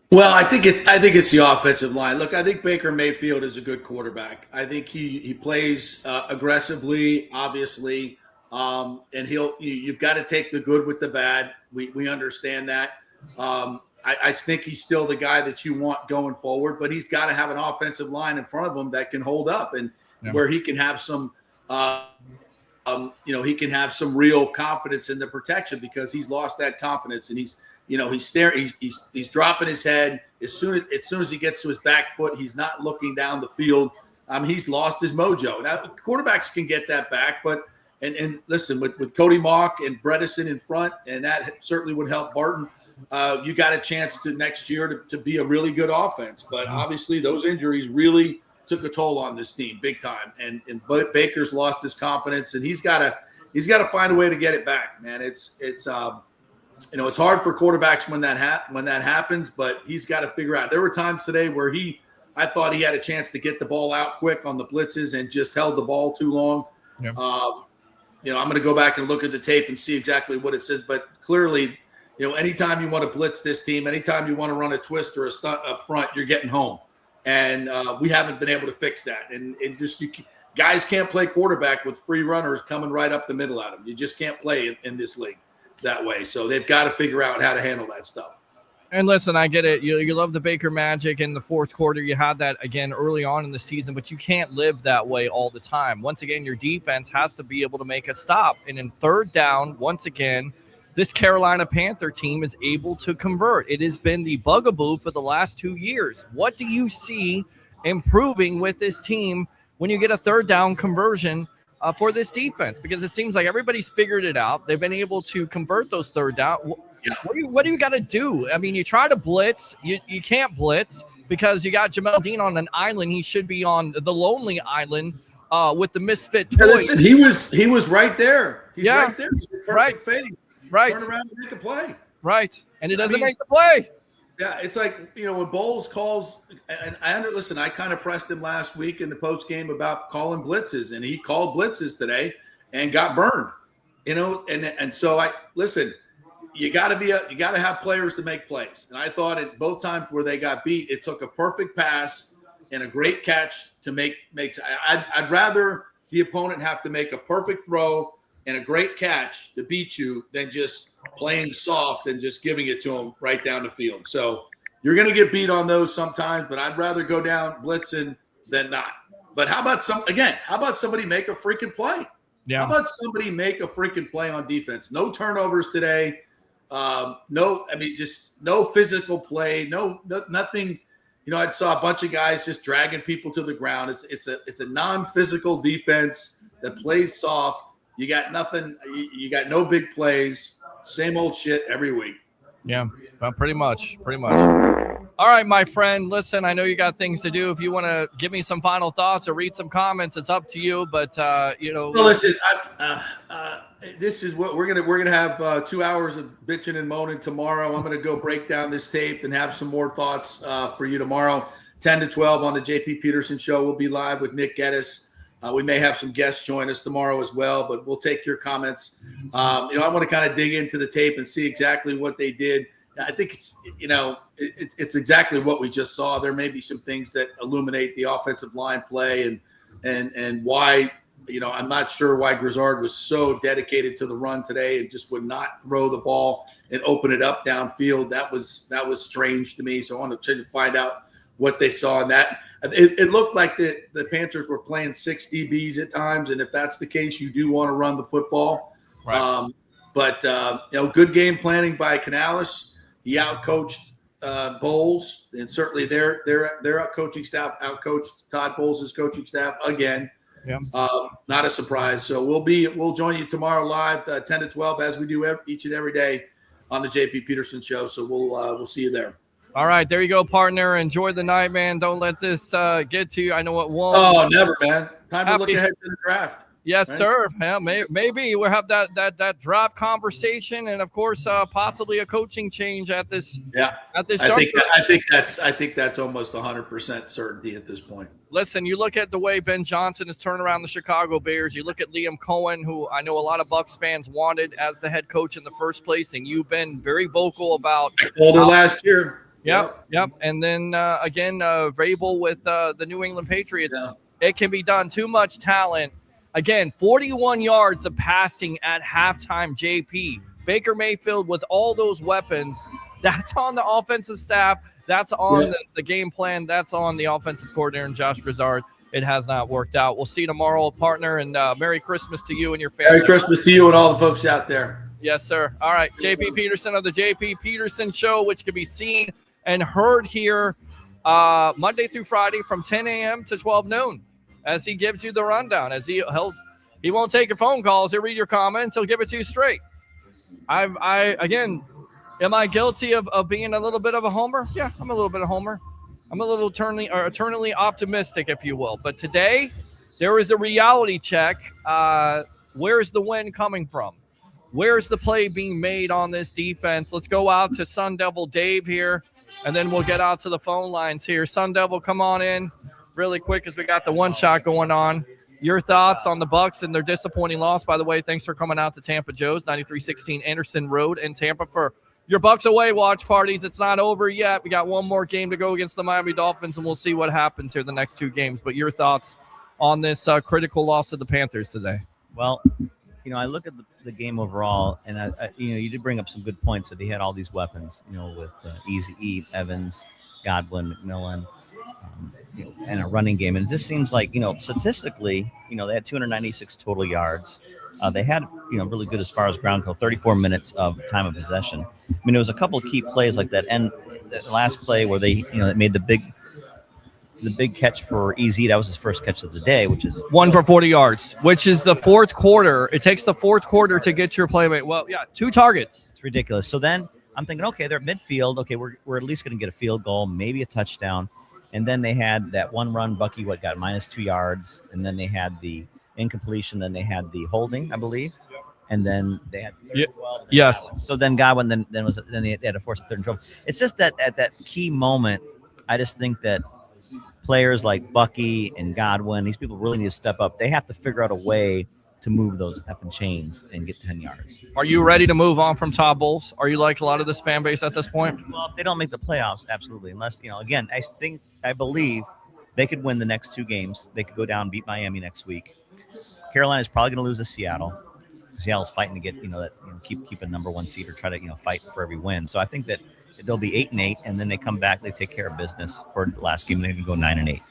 S10: Well, I think it's the offensive line. Look, I think Baker Mayfield is a good quarterback. I think he plays aggressively, obviously, and you've got to take the good with the bad. We understand that. I think he's still the guy that you want going forward, but he's got to have an offensive line in front of him that can hold up and where he can have some, he can have some real confidence in the protection, because he's lost that confidence, and he's staring, he's dropping his head as soon as he gets to his back foot. He's not looking down the field. He's lost his mojo. Now quarterbacks can get that back, but and listen, with Cody Mock and Bredesen in front, and that certainly would help Barton. You got a chance to next year to be a really good offense, but obviously those injuries really took a toll on this team big time. And Baker's lost his confidence, and he's got to find a way to get it back, man. It's hard for quarterbacks when that happens, but he's got to figure out. There were times today where I thought he had a chance to get the ball out quick on the blitzes and just held the ball too long. Yep. I'm going to go back and look at the tape and see exactly what it says, but clearly, anytime you want to blitz this team, anytime you want to run a twist or a stunt up front, you're getting home. And we haven't been able to fix that. And guys can't play quarterback with free runners coming right up the middle at them. You just can't play in this league that way. So they've got to figure out how to handle that stuff.
S2: And listen, I get it. You love the Baker magic in the fourth quarter. You had that again early on in the season, but you can't live that way all the time. Once again, your defense has to be able to make a stop. And in third down, once again, this Carolina Panther team is able to convert. It has been the bugaboo for the last 2 years. What do you see improving with this team when you get a third down conversion for this defense? Because it seems like everybody's figured it out. They've been able to convert those third down. What do you got to do? I mean, you try to blitz. You can't blitz because you got Jamel Dean on an island. He should be on the lonely island with the misfit toy.
S10: Yeah, listen, he was right there. He's right there. He's perfect fade.
S2: Right.
S10: Turn around and make a play.
S2: Right. And it doesn't make the play.
S10: Yeah, it's like, when Bowles calls, and I kind of pressed him last week in the post game about calling blitzes, and he called blitzes today and got burned, and so you got to have players to make plays. And I thought at both times where they got beat, it took a perfect pass and a great catch to make. I'd rather the opponent have to make a perfect throw and a great catch to beat you than just playing soft and just giving it to them right down the field. So you're going to get beat on those sometimes, but I'd rather go down blitzing than not. But how about somebody make a freaking play?
S2: Yeah.
S10: How about somebody make a freaking play on defense? No turnovers today. Just no physical play. No, nothing. I saw a bunch of guys just dragging people to the ground. It's a non-physical defense that plays soft. You got nothing. You got no big plays. Same old shit every week.
S2: Yeah, well, pretty much. All right, my friend. Listen, I know you got things to do. If you want to give me some final thoughts or read some comments, it's up to you. But
S10: Well, listen. This is what we're gonna have 2 hours of bitching and moaning tomorrow. I'm gonna go break down this tape and have some more thoughts for you tomorrow. 10 to 12 on the JP Peterson Show. We'll be live with Nick Geddes. We may have some guests join us tomorrow as well, but we'll take your comments. I want to kind of dig into the tape and see exactly what they did. I think it's exactly what we just saw. There may be some things that illuminate the offensive line play and why. I'm not sure why Grizzard was so dedicated to the run today and just would not throw the ball and open it up downfield. That was strange to me. So I want to try to find out what they saw in that. It looked like the Panthers were playing 6 DBs at times, and if that's the case, you do want to run the football.
S2: Right.
S10: Good game planning by Canales. He outcoached Bowles, and certainly their coaching staff outcoached Todd Bowles' coaching staff again.
S2: Yeah.
S10: Not a surprise. So we'll join you tomorrow live 10 to 12 as we do each and every day on the JP Peterson Show. So we'll see you there.
S2: All right, there you go, partner. Enjoy the night, man. Don't let this get to you. I know it won't.
S10: Oh, never, man. Time to look ahead to the draft.
S2: Yes,
S10: right?
S2: sir. Yeah, maybe we'll have that draft conversation, and of course, possibly a coaching change at this.
S10: Yeah,
S2: at this.
S10: I think that's almost 100% certainty at this point.
S2: Listen, you look at the way Ben Johnson has turned around the Chicago Bears. You look at Liam Cohen, who I know a lot of Bucs fans wanted as the head coach in the first place, and you've been very vocal about.
S10: I told her last year.
S2: Yep. And then again, Vrabel with the New England Patriots.
S10: Yeah.
S2: It can be done. Too much talent. Again, 41 yards of passing at halftime, JP. Baker Mayfield with all those weapons. That's on the offensive staff. That's on the game plan. That's on the offensive coordinator, Josh Grizzard. It has not worked out. We'll see you tomorrow, partner, and Merry Christmas to you and your family.
S10: Merry Christmas to you and all the folks out there.
S2: Yes, sir. All right, JP Peterson of the JP Peterson Show, which can be seen and heard here Monday through Friday from 10 a.m. to 12 noon as he gives you the rundown. As he won't take your phone calls. He'll read your comments. He'll give it to you straight. Am I guilty of being a little bit of a homer? Yeah, I'm a little bit of a homer. I'm a little eternally optimistic, if you will. But today, there is a reality check. Where's the win coming from? Where's the play being made on this defense? Let's go out to Sun Devil Dave here, and then we'll get out to the phone lines here. Sun Devil, come on in really quick as we got the one shot going on. Your thoughts on the Bucs and their disappointing loss. By the way, thanks for coming out to Tampa Joe's, 9316 Anderson Road in Tampa for your Bucs away watch parties. It's not over yet. We got one more game to go against the Miami Dolphins, and we'll see what happens here the next 2 games. But your thoughts on this critical loss to the Panthers today?
S11: Well, I look at the game overall, and you did bring up some good points that he had all these weapons, with Easy, Evans, Godwin, McMillan, and a running game. And it just seems like, statistically, they had 296 total yards. They had, really good as far as ground control, 34 minutes of time of possession. There was a couple of key plays like that. And the last play where they made the big catch for Easy. That was his first catch of the day, which is
S2: 1 for 40 yards, which is the fourth quarter. It takes the fourth quarter to get your playmate. Well, yeah, 2 targets.
S11: It's ridiculous. So then I'm thinking, okay, they're at midfield. Okay, we're at least going to get a field goal, maybe a touchdown. And then they had that one run, Bucky, got -2 yards. And then they had the incompletion. Then they had the holding, I believe. And then they had 12.
S2: Yes.
S11: So then Godwin then they had to force a 3rd and 12. It's just that at that key moment, I just think that players like Bucky and Godwin, these people really need to step up. They have to figure out a way to move those effing chains and get 10 yards.
S2: Are you ready to move on from Todd Bowles? Are you like a lot of this fan base at this point?
S11: Well, if they don't make the playoffs, absolutely. Unless, again, I believe they could win the next 2 games. They could go down and beat Miami next week. Carolina's probably going to lose to Seattle. Seattle's fighting to get, keep a number 1 seed or try to, fight for every win. So I think that they'll be 8-8, and then they come back, they take care of business for the last game, and they can go 9-8.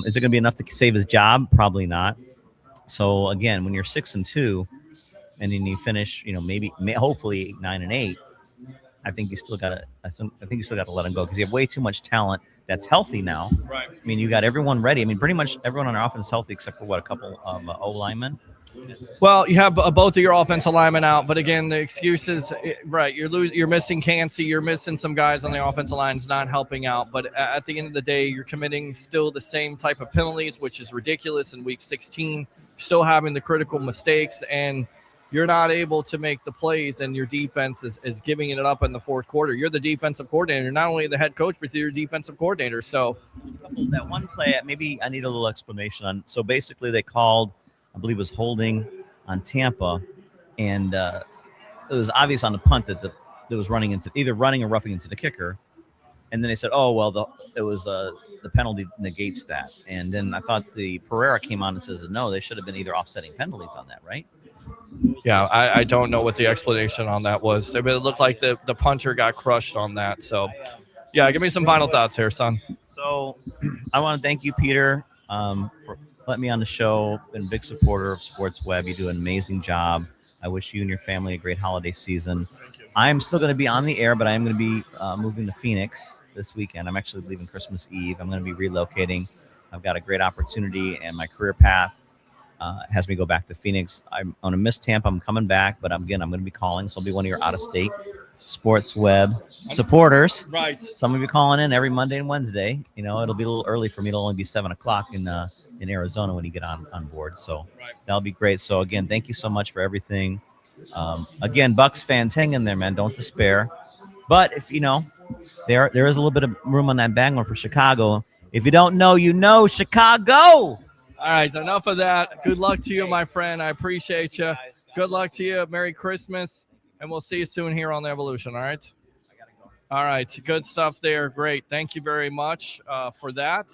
S11: Is it going to be enough to save his job? Probably not. So again, when you're 6-2, and then you finish, hopefully 9-8, I think you still got to. I think you still got to let him go because you have way too much talent that's healthy now.
S2: Right.
S11: I mean, you got everyone ready. I mean, pretty much everyone on our offense is healthy except for a couple of O linemen.
S2: Well, you have both of your offensive linemen out, but again, the excuses, right? You're missing Cansey, you're missing some guys on the offensive line. It's not helping out. But at the end of the day, you're committing still the same type of penalties, which is ridiculous in Week 16. You're still having the critical mistakes, and you're not able to make the plays, and your defense is giving it up in the fourth quarter. You're the defensive coordinator, not only the head coach, but you're defensive coordinator. So
S11: that one play, maybe I need a little explanation on. So basically, they called, I believe it was holding on Tampa, and it was obvious on the punt that it was running into either running or roughing into the kicker. And then they said, "Oh well, the penalty negates that." And then I thought the Pereira came on and says, "No, they should have been either offsetting penalties on that, right?"
S2: Yeah, I don't know what the explanation on that was. It looked like the punter got crushed on that. So, yeah, give me some final thoughts here, son.
S11: So, I want to thank you, Peter, for letting me on the show. Been a big supporter of Sports Web. You do an amazing job. I wish you and your family a great holiday season. I'm still going to be on the air, but I am going to be moving to Phoenix this weekend. I'm actually leaving Christmas Eve. I'm going to be relocating. I've got a great opportunity, and my career path has me go back to Phoenix. I'm going to miss Tampa. I'm coming back, but I'm going to be calling. So I'll be one of your out-of-state Sports Web supporters.
S2: Right.
S11: So I'm going to be calling in every Monday and Wednesday. It'll be a little early for me. It'll only be 7 o'clock in Arizona when you get on board. So that'll be great. So again, thank you so much for everything. Again, Bucs fans, hang in there, man. Don't despair. But if there is a little bit of room on that bang one for Chicago. If you don't know, you know Chicago.
S2: All right, enough of that. Good luck to you, my friend. I appreciate you. Good luck to you. Merry Christmas, and we'll see you soon here on The Evolution, all right? All right, good stuff there. Great. Thank you very much for that.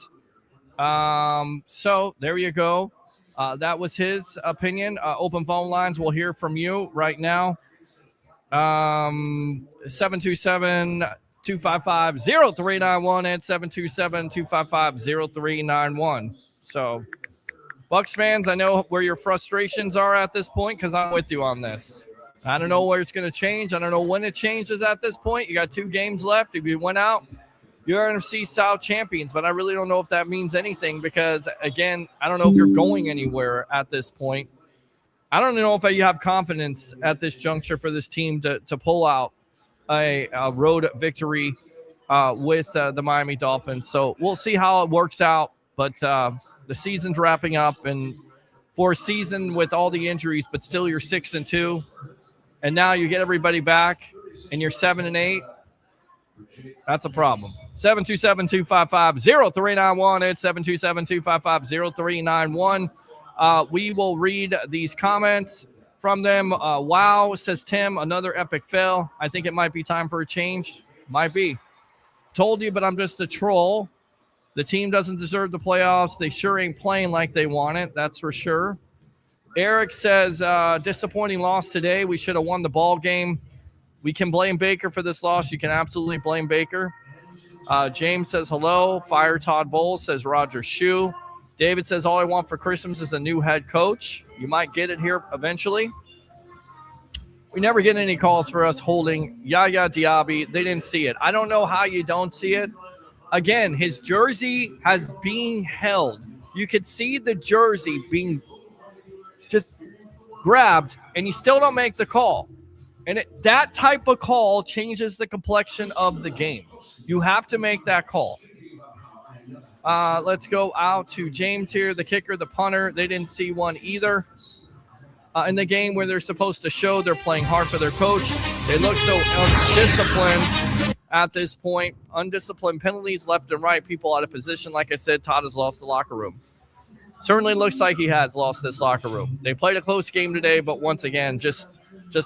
S2: So there you go. That was his opinion. Open phone lines. We'll hear from you right now. 727-255-0391 and 727-255-0391. So, Bucs fans, I know where your frustrations are at this point because I'm with you on this. I don't know where it's going to change. I don't know when it changes at this point. You got 2 games left. If you win out, you're NFC South champions, but I really don't know if that means anything because, again, I don't know if you're going anywhere at this point. I don't know if you have confidence at this juncture for this team to pull out a road victory with the Miami Dolphins. So we'll see how it works out, but the season's wrapping up, and for a season with all the injuries, but still you're 6-2, and now you get everybody back, and you're 7-8. That's a problem. 727-255-0391. It's 727-255-0391. We will read these comments from them. Wow, says Tim, another epic fail. I think it might be time for a change. Might be. Told you, but I'm just a troll. The team doesn't deserve the playoffs. They sure ain't playing like they want it. That's for sure. Eric says, disappointing loss today. We should have won the ball game. We can blame Baker for this loss. You can absolutely blame Baker. James says, hello. Fire Todd Bowles, says Roger Shue. David says, all I want for Christmas is a new head coach. You might get it here eventually. We never get any calls for us holding Yaya Diaby. They didn't see it. I don't know how you don't see it. Again, his jersey has been held. You could see the jersey being just grabbed, and you still don't make the call. And that type of call changes the complexion of the game. You have to make that call. Let's go out to James here, the kicker, the punter. They didn't see one either. In the game where they're supposed to show they're playing hard for their coach, they look so undisciplined at this point. Undisciplined penalties left and right, people out of position. Like I said, Todd has lost the locker room. Certainly looks like he has lost this locker room. They played a close game today, but once again, just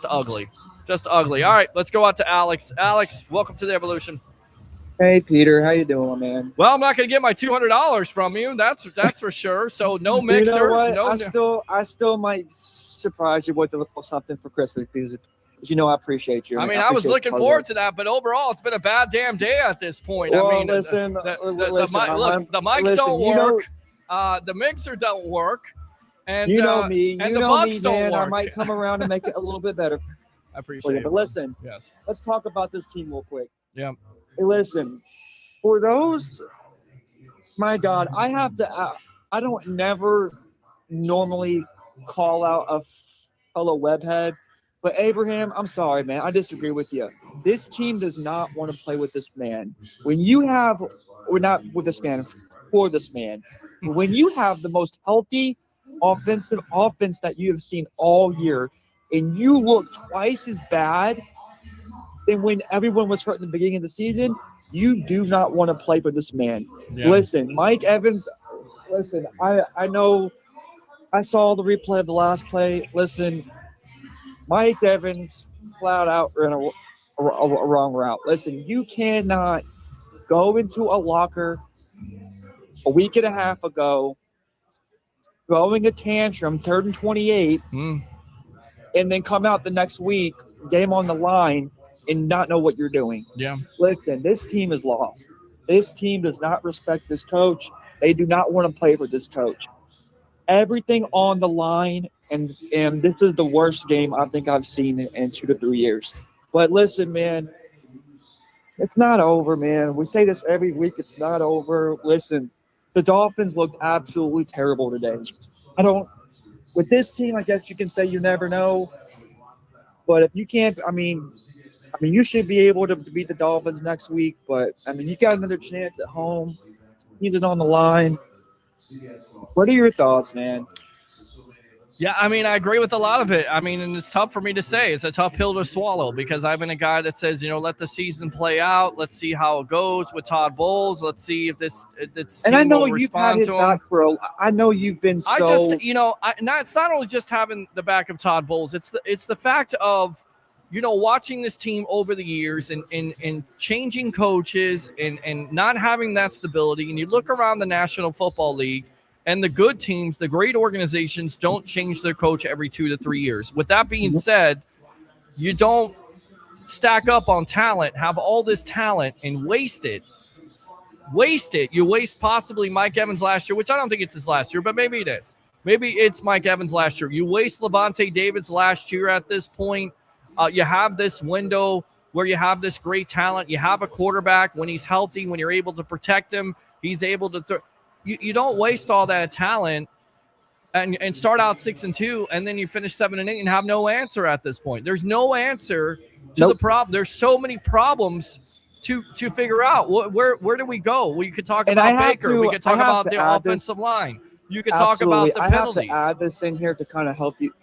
S2: ugly. Just ugly. All right, let's go out to Alex. Alex, welcome to the Evolution.
S12: Hey, Peter. How you doing, man?
S2: Well, I'm not going to get my $200 from you. That's for sure. So no mixer.
S12: You know what?
S2: No,
S12: I still might surprise you with something for Christmas because you know I appreciate you.
S2: I was looking forward to that, but overall, it's been a bad damn day at this point.
S12: Well,
S2: I mean,
S12: listen,
S2: the mics don't work. The mixer don't work. And
S12: you know me.
S2: And
S12: you
S2: the
S12: know
S2: Bucs
S12: me,
S2: don't
S12: man.
S2: work.
S12: I might come around and make it a little bit better.
S2: I appreciate it.
S12: But listen,
S2: yes.
S12: Let's talk about this team real quick.
S2: Yeah.
S12: Hey, listen, for those, my God, I don't never normally call out a fellow webhead, but Abraham, I'm sorry, man. I disagree with you. This team does not want to play with this man. When you have, or not with this man, for this man, when you have the most healthy offense that you have seen all year, and you look twice as bad than when everyone was hurt in the beginning of the season, you do not want to play for this man. Yeah. Listen, Mike Evans, I know I saw the replay of the last play. Listen, Mike Evans flat out ran a wrong route. Listen, you cannot go into a locker a week and a half ago throwing a tantrum, 3rd and 28, and then come out the next week, game on the line, and not know what you're doing.
S2: Yeah.
S12: Listen, this team is lost. This team does not respect this coach. They do not want to play for this coach. Everything on the line, and this is the worst game I think I've seen in 2 to 3 years. But listen, man, it's not over, man. We say this every week. It's not over. Listen, the Dolphins looked absolutely terrible today. With this team, I guess you can say you never know. But if you can't, I mean, you should be able to beat the Dolphins next week. But, you got another chance at home. Season on the line. What are your thoughts, man?
S2: Yeah, I agree with a lot of it. And it's tough for me to say. It's a tough pill to swallow because I've been a guy that says, let the season play out. Let's see how it goes with Todd Bowles. Let's see if this
S12: and I know
S2: you've
S12: had his back for I know you've been so.
S2: It's not only just having the back of Todd Bowles. It's the fact of, watching this team over the years and changing coaches and not having that stability. And you look around the National Football League. And the good teams, the great organizations, don't change their coach every 2 to 3 years. With that being said, you don't stack up on talent, have all this talent, and waste it. You waste possibly Mike Evans last year, which I don't think it's his last year, but maybe it is. Maybe it's Mike Evans last year. You waste Levante David's last year at this point. You have this window where you have this great talent. You have a quarterback when he's healthy, when you're able to protect him, he's able to throw. You don't waste all that talent and start out 6-2, and then you finish 7-8 and have no answer at this point. There's no answer to the problem. There's so many problems to figure out. Where do we go? Well, you could talk about Baker. We could talk about the offensive line. You could talk about the penalties.
S12: I have to add this in here to kind of help you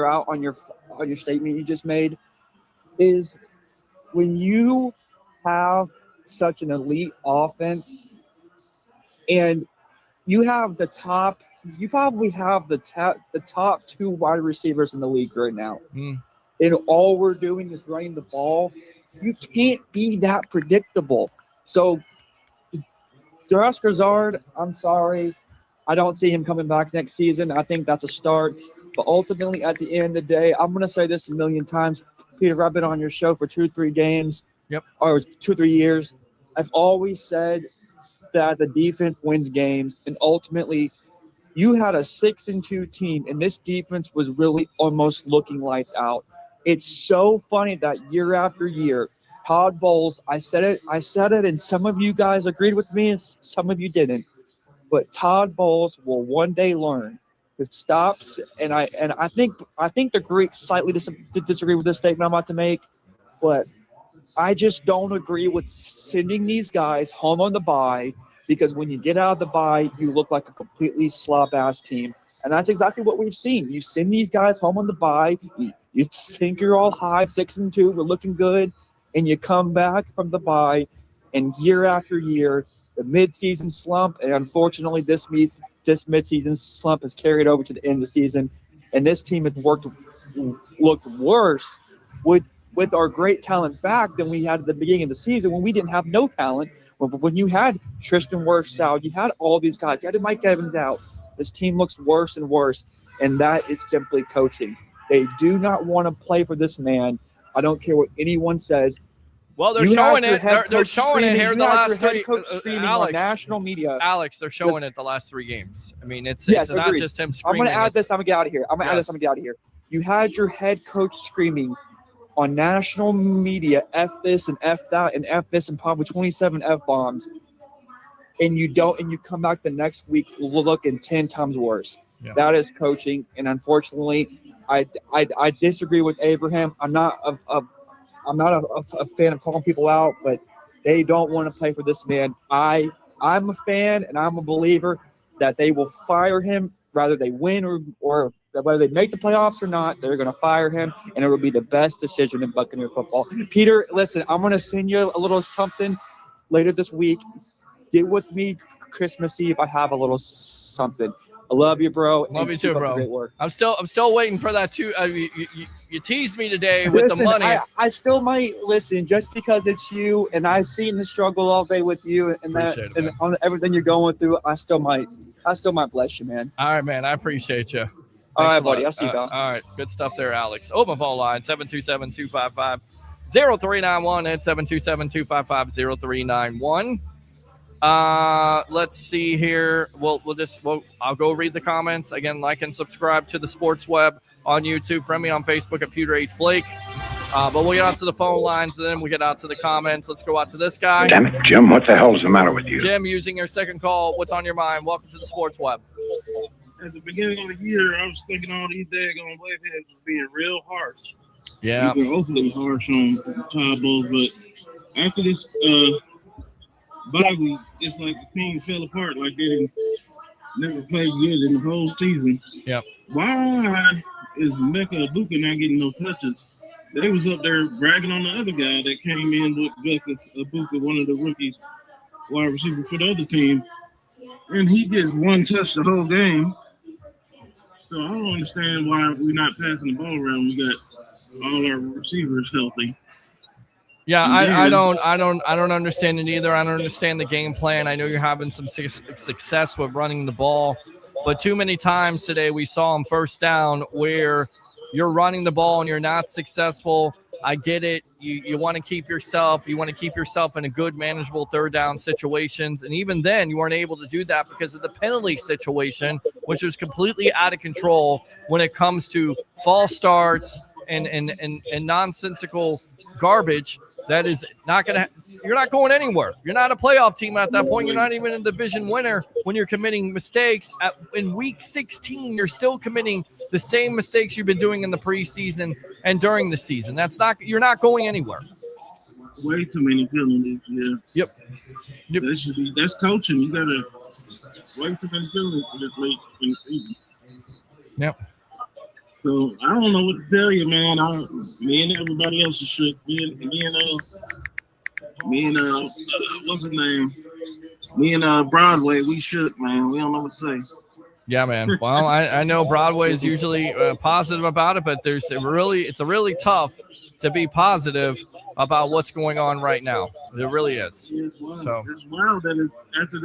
S12: out on your statement you just made. Is when you have such an elite offense. And you have you probably have the top 2 wide receivers in the league right now. And all we're doing is running the ball. You can't be that predictable. So, Darius Gazard, I'm sorry. I don't see him coming back next season. I think that's a start. But ultimately, at the end of the day, I'm going to say this a million times. Peter, I've been on your show for 2-3 games.
S2: Yep.
S12: Or 2-3 years. I've always said that the defense wins games, and ultimately you had a 6-2 team, and this defense was really almost looking lights out. It's so funny that year after year, Todd Bowles, I said it, and some of you guys agreed with me, and some of you didn't. But Todd Bowles will one day learn to stop. And I think the Greeks slightly disagree with this statement I'm about to make, but I just don't agree with sending these guys home on the bye. Because when you get out of the bye, you look like a completely slop-ass team. And that's exactly what we've seen. You send these guys home on the bye. You think you're all high, 6-2, we're looking good. And you come back from the bye, and year after year, the midseason slump, and unfortunately, this midseason slump has carried over to the end of the season, and this team has looked worse with our great talent back than we had at the beginning of the season when we didn't have no talent. When you had Tristan Wirfs out, you had all these guys, you had Mike Evans out. This team looks worse and worse, and that is simply coaching. They do not want to play for this man. I don't care what anyone says.
S2: Well, they're showing it. They're showing it here the last three.
S12: Alex, on national media.
S2: Alex, they're showing it the last 3 games. I mean, it's not just him screaming.
S12: I'm going to add this. I'm going to get out of here. I'm going to add this. I'm going to get out of here. You had your head coach screaming on national media, F this and F that and F this and probably 27 F-bombs. And you come back the next week looking 10 times worse. Yeah. That is coaching. And unfortunately, I disagree with Abraham. I'm not a fan of calling people out, but they don't want to play for this man. I'm a fan and I'm a believer that they will fire him, whether they win or whether they make the playoffs or not. They're going to fire him, and it will be the best decision in Buccaneer football. Peter, listen, I'm going to send you a little something later this week. Get with me Christmas Eve. I have a little something. I love you, bro.
S2: Love you too, bro. I'm still waiting for that too. You teased me today with the money.
S12: I still might listen just because it's you, and I've seen the struggle all day with you, and on everything you're going through. I still might bless you, man.
S2: All right, man. I appreciate you.
S12: All right, buddy. I'll see you, pal.
S2: All right, good stuff there, Alex. Open phone line 727-255-0391 and 727-255-0391. Let's see here. I'll go read the comments again. Like and subscribe to the Sports Web on YouTube. Friend me on Facebook at Peter H. Blake. But we'll get out to the phone lines, and then we get out to the comments. Let's go out to this guy.
S5: Damn it, Jim! What the hell's the matter with you?
S2: Jim, using your second call. What's on your mind? Welcome to the Sports Web.
S13: At the beginning of the year, I was thinking all these daggone Blackheads was being real harsh.
S2: Yeah.
S13: They're overly harsh on Todd Bowles, but after this bye week, it's like the team fell apart, like they didn't never played good in the whole season.
S2: Yep.
S13: Why is Mecca Ibuka not getting no touches? They was up there bragging on the other guy that came in with Mecca Ibuka, one of the rookies, wide receiver for the other team, and he gets one touch the whole game. So I don't understand why we're not passing the ball around. We got all our receivers healthy.
S2: Yeah, I don't understand it either. I don't understand the game plan. I know you're having some success with running the ball, but too many times today we saw him first down where you're running the ball and you're not successful. I get it. You want to keep yourself in a good, manageable third down situations. And even then, you weren't able to do that because of the penalty situation, which was completely out of control when it comes to false starts and nonsensical garbage. That is not going to – you're not going anywhere. You're not a playoff team at that point. You're not even a division winner when you're committing mistakes. In Week 16, you're still committing the same mistakes you've been doing in the preseason and during the season. You're not going anywhere.
S13: Way too many penalties, yeah.
S2: Yep.
S13: That's coaching. You got to – way too many penalties for this late in the season.
S2: Yep.
S13: So I don't know what to tell you, man. Me and everybody else is shook. Me and what's his name? Me and Broadway, we shook, man. We don't know what to say.
S2: Yeah, man. Well, I know Broadway is usually positive about it, but it's really tough to be positive about what's going on right now. It really is.
S13: It's wild that after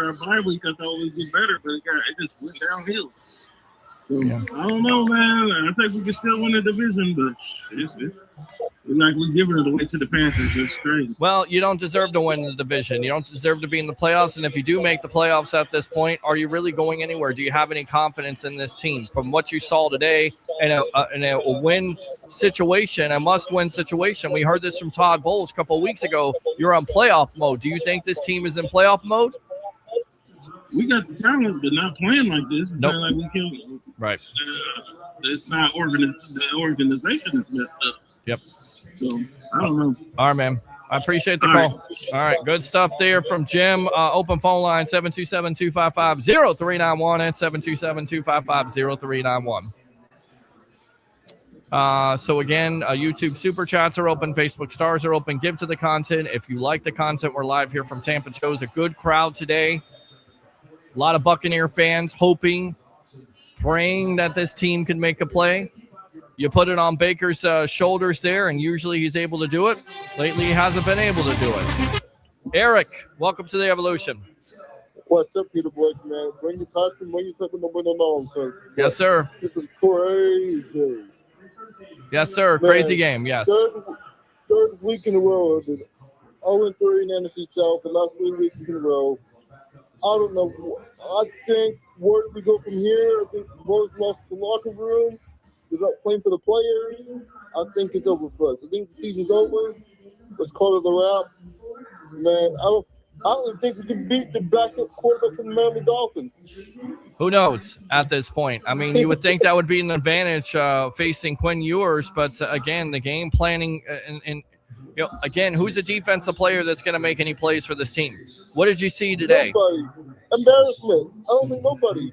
S13: our bye week, I thought we'd get better, but it just went downhill. So, yeah. I don't know, man. I think we can still win the division, but it's like we're giving it away to the Panthers. It's crazy.
S2: Well, you don't deserve to win the division. You don't deserve to be in the playoffs. And if you do make the playoffs at this point, are you really going anywhere? Do you have any confidence in this team from what you saw today in a win situation, a must-win situation? We heard this from Todd Bowles a couple of weeks ago. You're on playoff mode. Do you think this team is in playoff mode?
S13: We got the talent, but not playing like this. It's
S2: nope.
S13: Not like we can.
S2: Right.
S13: It's not the organization is messed up.
S2: Yep.
S13: So I don't know.
S2: All right, man. I appreciate the call. All right. Good stuff there from Jim. Open phone line 727-255-0391 and 727-255-0391. So again, YouTube super chats are open, Facebook stars are open. Give to the content. If you like the content, we're live here from Tampa. Shows a good crowd today. A lot of Buccaneer fans hoping, praying that this team can make a play. You put it on Baker's shoulders there, and usually he's able to do it. Lately, he hasn't been able to do it. Eric, welcome to the Evolution.
S14: What's up, Peter Boy, man? Bring your passion, bring your something to win along. So,
S2: yes, sir.
S14: This is crazy.
S2: Yes, sir. Man, crazy game, yes.
S14: Third week in a row. 0-3 in the NFC South, the last 3 weeks in a row. I don't know. I think where do we go from here? I think Rose lost the locker room. They're not playing for the players. I think it's over for us. I think the season's over. Let's call it a wrap. Man, I don't think we can beat the backup quarterback from the Miami Dolphins.
S2: Who knows at this point? I mean, you would think that would be an advantage facing Quinn Ewers, but again, the game planning and you know, again, who's a defensive player that's going to make any plays for this team? What did you see today?
S14: Nobody. Embarrassment. I don't think nobody.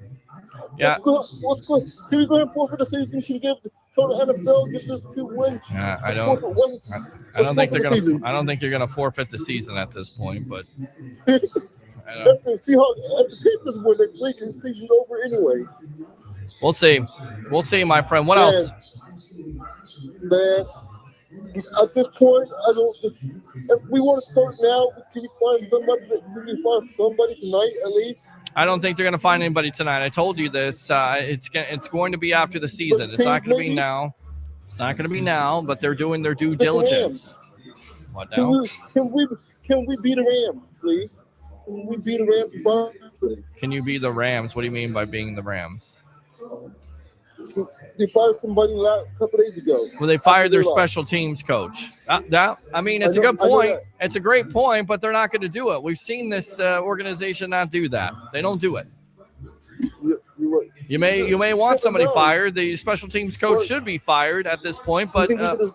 S2: Yeah.
S14: What's good? Can we go ahead and forfeit the season? Can we give the NFL give this 2 wins?
S2: I don't think they're gonna. I don't think you're gonna forfeit the season at this point. But
S14: If the Patriots win next week, the season's over anyway.
S2: We'll see. We'll see, my friend. What else?
S14: Man, at this point, I don't. If we want to start now, can we find somebody? Can we find somebody tonight at least?
S2: I don't think they're going to find anybody tonight. I told you this. It's going to be after the season. It's not going to be now. It's not going to be now, but they're doing their due diligence. What now?
S14: Can we beat the Rams, please? Can we beat the Rams?
S2: Can you be the Rams? What do you mean by being the Rams?
S14: They fired somebody a couple days ago.
S2: Well, they fired their special teams coach. I mean, it's a good point. It's a great point, but they're not going to do it. We've seen this organization not do that. They don't do it. You may want somebody fired. The special teams coach should be fired at this point, but
S14: do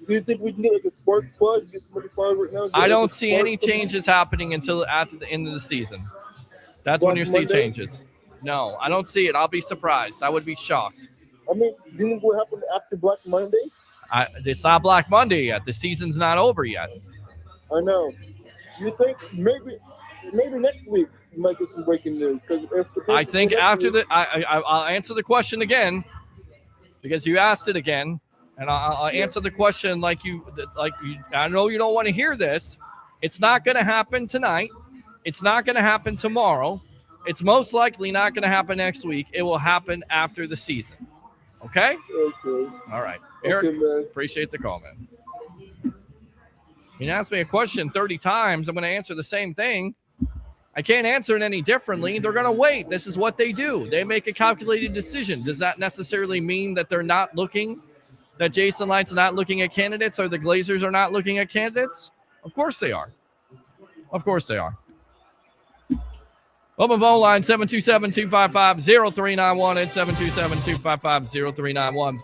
S14: you think we can get like a spark plug, get somebody fired right now?
S2: I don't see any changes happening until after the end of the season. That's when you see changes. No, I don't see it. I'll be surprised. I would be shocked.
S14: I mean, do you think what happened after Black Monday?
S2: It's not Black Monday yet. The season's not over yet.
S14: I know. You think maybe next week we might get some breaking news?
S2: I think after I'll answer the question again because you asked it again, and I'll answer the question like you. I know you don't want to hear this. It's not going to happen tonight. It's not going to happen tomorrow. It's most likely not going to happen next week. It will happen after the season. Okay?
S14: Okay.
S2: All right. Eric,
S14: okay,
S2: appreciate the call, man. You asked me a question 30 times. I'm going to answer the same thing. I can't answer it any differently. They're going to wait. This is what they do. They make a calculated decision. Does that necessarily mean that they're not looking, that Jason Light's not looking at candidates or the Glazers are not looking at candidates? Of course they are. Of course they are. Open phone line 727-255-0391 and 727-255-0391.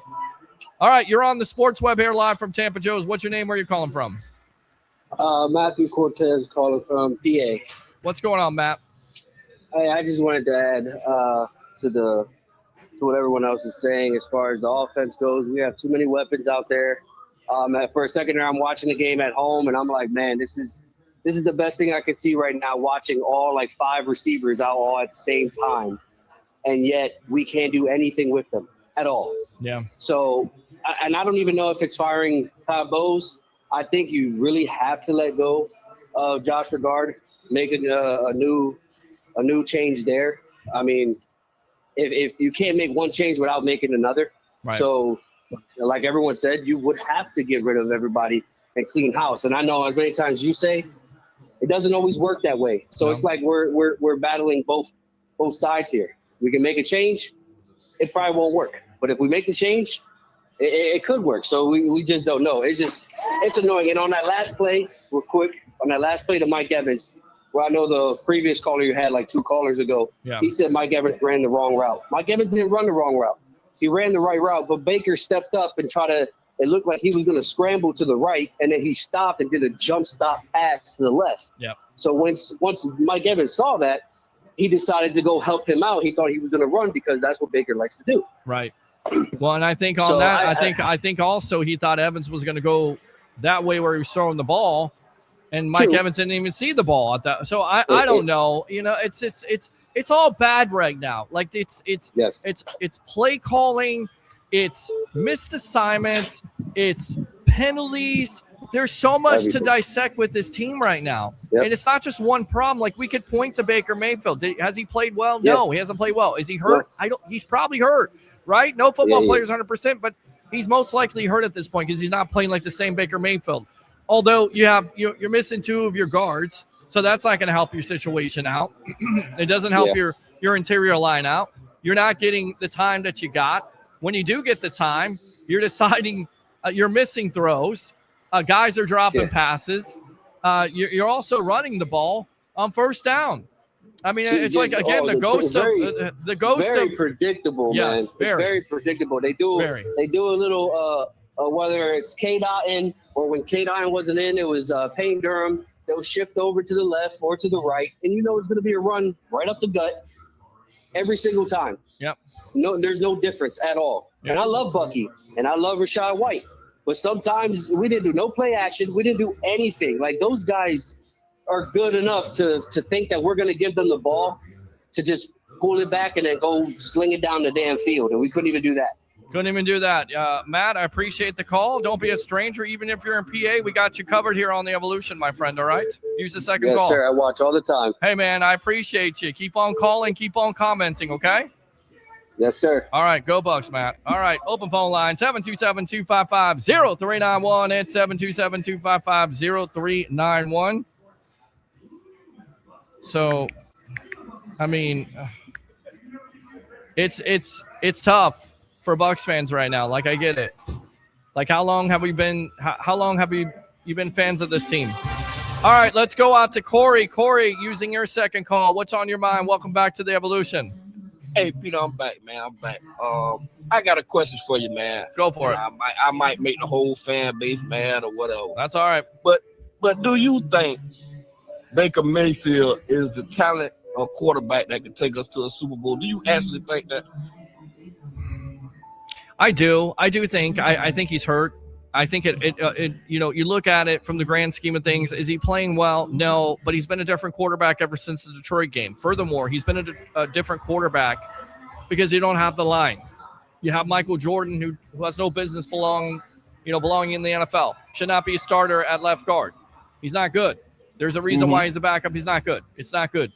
S2: All right, you're on the Sports Web here live from Tampa Joe's. What's your name? Where are you calling from?
S15: Matthew Cortez calling from PA.
S2: What's going on, Matt?
S15: Hey, I just wanted to add to what everyone else is saying as far as the offense goes. We have too many weapons out there. For a second there, I'm watching the game at home, and I'm like, man, this is the best thing I could see right now, watching all 5 receivers out all at the same time. And yet we can't do anything with them at all.
S2: Yeah.
S15: So, and I don't even know if it's firing Todd Bowles. I think you really have to let go of Josh Regard, make a new change there. I mean, if you can't make one change without making another.
S2: Right.
S15: So like everyone said, you would have to get rid of everybody and clean house. And I know as many times you say, it doesn't always work that way. So It's like we're battling both sides here. We can make a change. It probably won't work. But if we make the change, it could work. So we just don't know. It's annoying. And on that last play, real quick, to Mike Evans, where I know the previous caller you had 2 callers ago, he said Mike Evans ran the wrong route. Mike Evans didn't run the wrong route. He ran the right route, but Baker stepped up and it looked like he was going to scramble to the right, and then he stopped and did a jump stop pass to the left.
S2: Yep.
S15: So once Mike Evans saw that, he decided to go help him out. He thought he was going to run because that's what Baker likes to do.
S2: Right. Well, and I think on
S15: So
S2: that, I think also he thought Evans was going to go that way where he was throwing the ball, and Mike
S15: True.
S2: Evans didn't even see the ball at that. So I don't know. You know, it's all bad right now. Like it's play calling, it's missed assignments, it's penalties. There's so much to dissect with this team right now.
S15: Yep.
S2: And it's not just one problem. Like we could point to Baker Mayfield. Has he played well? No, he hasn't played well. Is he hurt?
S15: No.
S2: He's probably hurt, right? No football player's 100%, but he's most likely hurt at this point because he's not playing like the same Baker Mayfield. Although you're missing two of your guards, so that's not going to help your situation out. It doesn't help your interior line out. You're not getting the time that you got. When you do get the time, you're deciding you're missing throws. Guys are dropping passes. You're also running the ball on first down. I mean, it's like, again, the ghost
S15: very predictable,
S2: yes,
S15: man. Very predictable. They do a little whether it's K-Dot in or when K-Dot wasn't in, it was Payne Durham. They'll shift over to the left or to the right, and you know it's going to be a run right up the gut every single time.
S2: Yep.
S15: No, there's no difference at all. Yep. And I love Bucky, and I love Rashad White. But sometimes we didn't do no play action. We didn't do anything. Like those guys are good enough to think that we're going to give them the ball to just pull it back and then go sling it down the damn field. And we couldn't even do that.
S2: Couldn't even do that. Matt, I appreciate the call. Don't be a stranger. Even if you're in PA, we got you covered here on the Evolution, my friend. All right? Use the second call.
S15: Yes, sir. I watch all the time.
S2: Hey, man, I appreciate you. Keep on calling. Keep on commenting, okay?
S15: Yes, sir.
S2: All right, go Bucs, Matt. All right, open phone line, 727-255-0391. It's 727-255-0391. So, I mean, it's tough for Bucs fans right now. Like, I get it. Like, how long have you been fans of this team? All right, let's go out to Corey. Corey, using your second call, what's on your mind? Welcome back to the Evolution.
S4: Hey, Peter, I'm back, man. I'm back. I got a question for you, man.
S2: Go for it.
S4: I might make the whole fan base mad or whatever.
S2: That's all right.
S4: But do you think Baker Mayfield is the talent or quarterback that could take us to a Super Bowl? Do you actually think that?
S2: I do. I do think. I think he's hurt. I think you look at it from the grand scheme of things. Is he playing well? No, but he's been a different quarterback ever since the Detroit game. Furthermore, he's been a different quarterback because you don't have the line. You have Michael Jordan, who has no business belonging in the NFL. Should not be a starter at left guard. He's not good. There's a reason why he's a backup. He's not good. It's not good.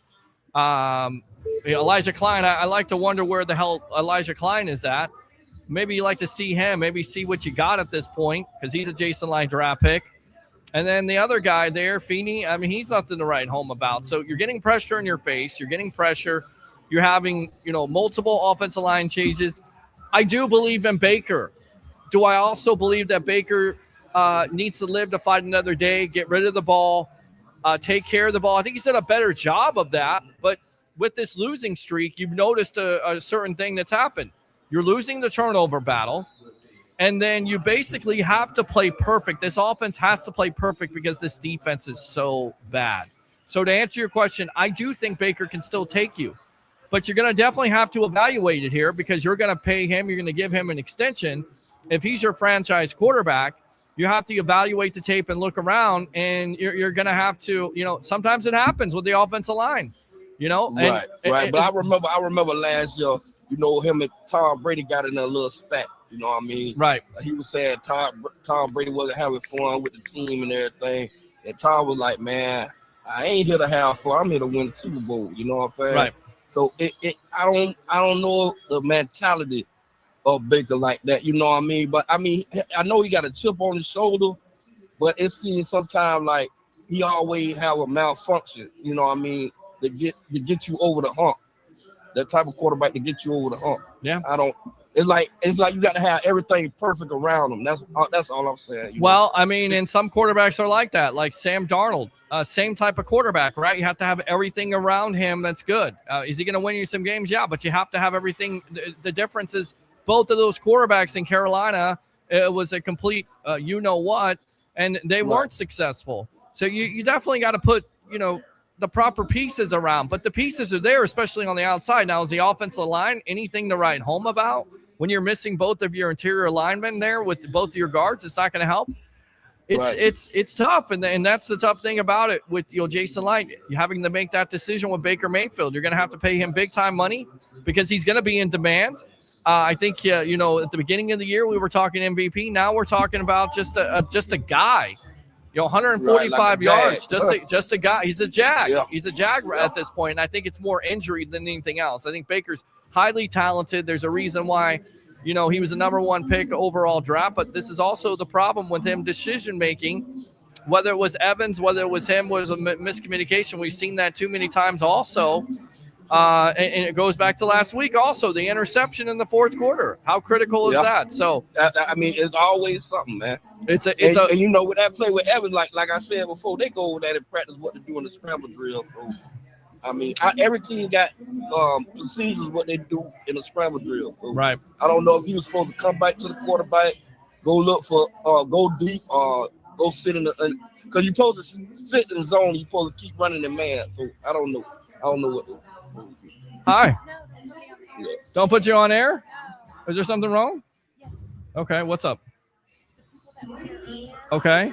S2: Elijah Klein, I like to wonder where the hell Elijah Klein is at. Maybe you like to see him, maybe see what you got at this point, because he's a Jason Light draft pick. And then the other guy there, Feeney, I mean, he's nothing to write home about. So you're getting pressure in your face. You're getting pressure. You're having, multiple offensive line changes. I do believe in Baker. Do I also believe that Baker needs to live to fight another day, get rid of the ball, take care of the ball? I think he's done a better job of that. But with this losing streak, you've noticed a certain thing that's happened. You're losing the turnover battle, and then you basically have to play perfect. This offense has to play perfect because this defense is so bad. So to answer your question, I do think Baker can still take you, but you're going to definitely have to evaluate it here because you're going to pay him. You're going to give him an extension. If he's your franchise quarterback, you have to evaluate the tape and look around, and you're going to have to, sometimes it happens with the offensive line,
S4: Right. But I remember last year, him and Tom Brady got in a little spat. You know what I mean?
S2: Right.
S4: He was saying Tom Brady wasn't having fun with the team and everything. And Tom was like, man, I ain't here to have fun. I'm here to win the Super Bowl. You know what I'm saying?
S2: Right.
S4: So I don't know the mentality of Baker like that. You know what I mean? But I know he got a chip on his shoulder, but it seems sometimes like he always have a malfunction. You know what I mean? To get you over the hump. That type of quarterback to get you over the hump.
S2: Yeah.
S4: It's like you got to have everything perfect around him. That's all I'm saying.
S2: Well, I mean, and some quarterbacks are like that, like Sam Darnold, same type of quarterback, right? You have to have everything around him that's good. Is he going to win you some games? Yeah, but you have to have everything. The difference is both of those quarterbacks in Carolina, it was a complete you-know-what, and they weren't successful. So you definitely got to put, the proper pieces around, but the pieces are there, especially on the outside. Now, is the offensive line anything to write home about? when you're missing both of your interior linemen there with both of your guards, it's not going to help. It's tough, and that's the tough thing about it with Jason Light. You're having to make that decision with Baker Mayfield. You're going to have to pay him big time money because he's going to be in demand. I think at the beginning of the year we were talking MVP. Now we're talking about just a guy. 145 yards, just a guy. He's a Jag. Yeah. He's a Jag at this point, and I think it's more injury than anything else. I think Baker's highly talented. There's a reason why, he was a number 1 pick overall draft, but this is also the problem with him decision-making, whether it was Evans, whether it was him, was a miscommunication. We've seen that too many times also. And it goes back to last week also, the interception in the fourth quarter. How critical is that? So
S4: it's always something, man.
S2: It's
S4: with that play with Evans, like I said before, they go over that and practice what to do in the scramble drill. So, every team got procedures what they do in a scramble drill. So,
S2: right.
S4: I don't know if he was supposed to come back to the quarterback, go look for, go deep, or go sit in the, because you're supposed to sit in the zone. You're supposed to keep running the man. So I don't know. What to do.
S2: Hi. Yes. Don't put you on air? Is there something wrong? Okay, what's up? Okay.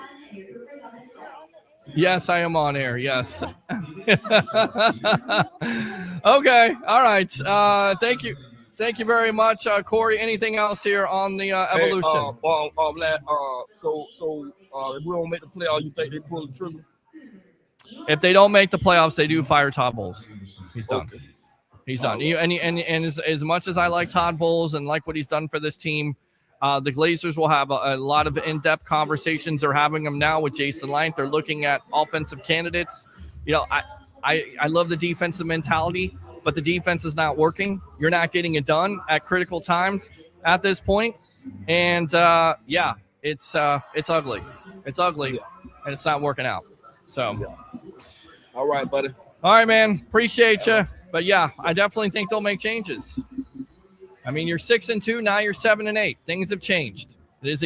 S2: Yes, I am on air. Yes. Okay. All right. Thank you. Thank you very much, Corey. Anything else here on the evolution?
S4: So if we don't make the playoff, you think they pull the trigger?
S2: If they don't make the playoffs, they do fire Todd Bowles. He's done.
S4: Okay.
S2: He's done. And as much as I like Todd Bowles and like what he's done for this team, the Glazers will have a lot of in-depth conversations. They're having them now with Jason Light. They're looking at offensive candidates. I love the defensive mentality, but the defense is not working. You're not getting it done at critical times at this point. And it's ugly. It's ugly, and it's not working out. So,
S4: all right, buddy.
S2: All right, man. Appreciate you. But yeah, I definitely think they'll make changes. You're 6-2, now you're 7-8. Things have changed. It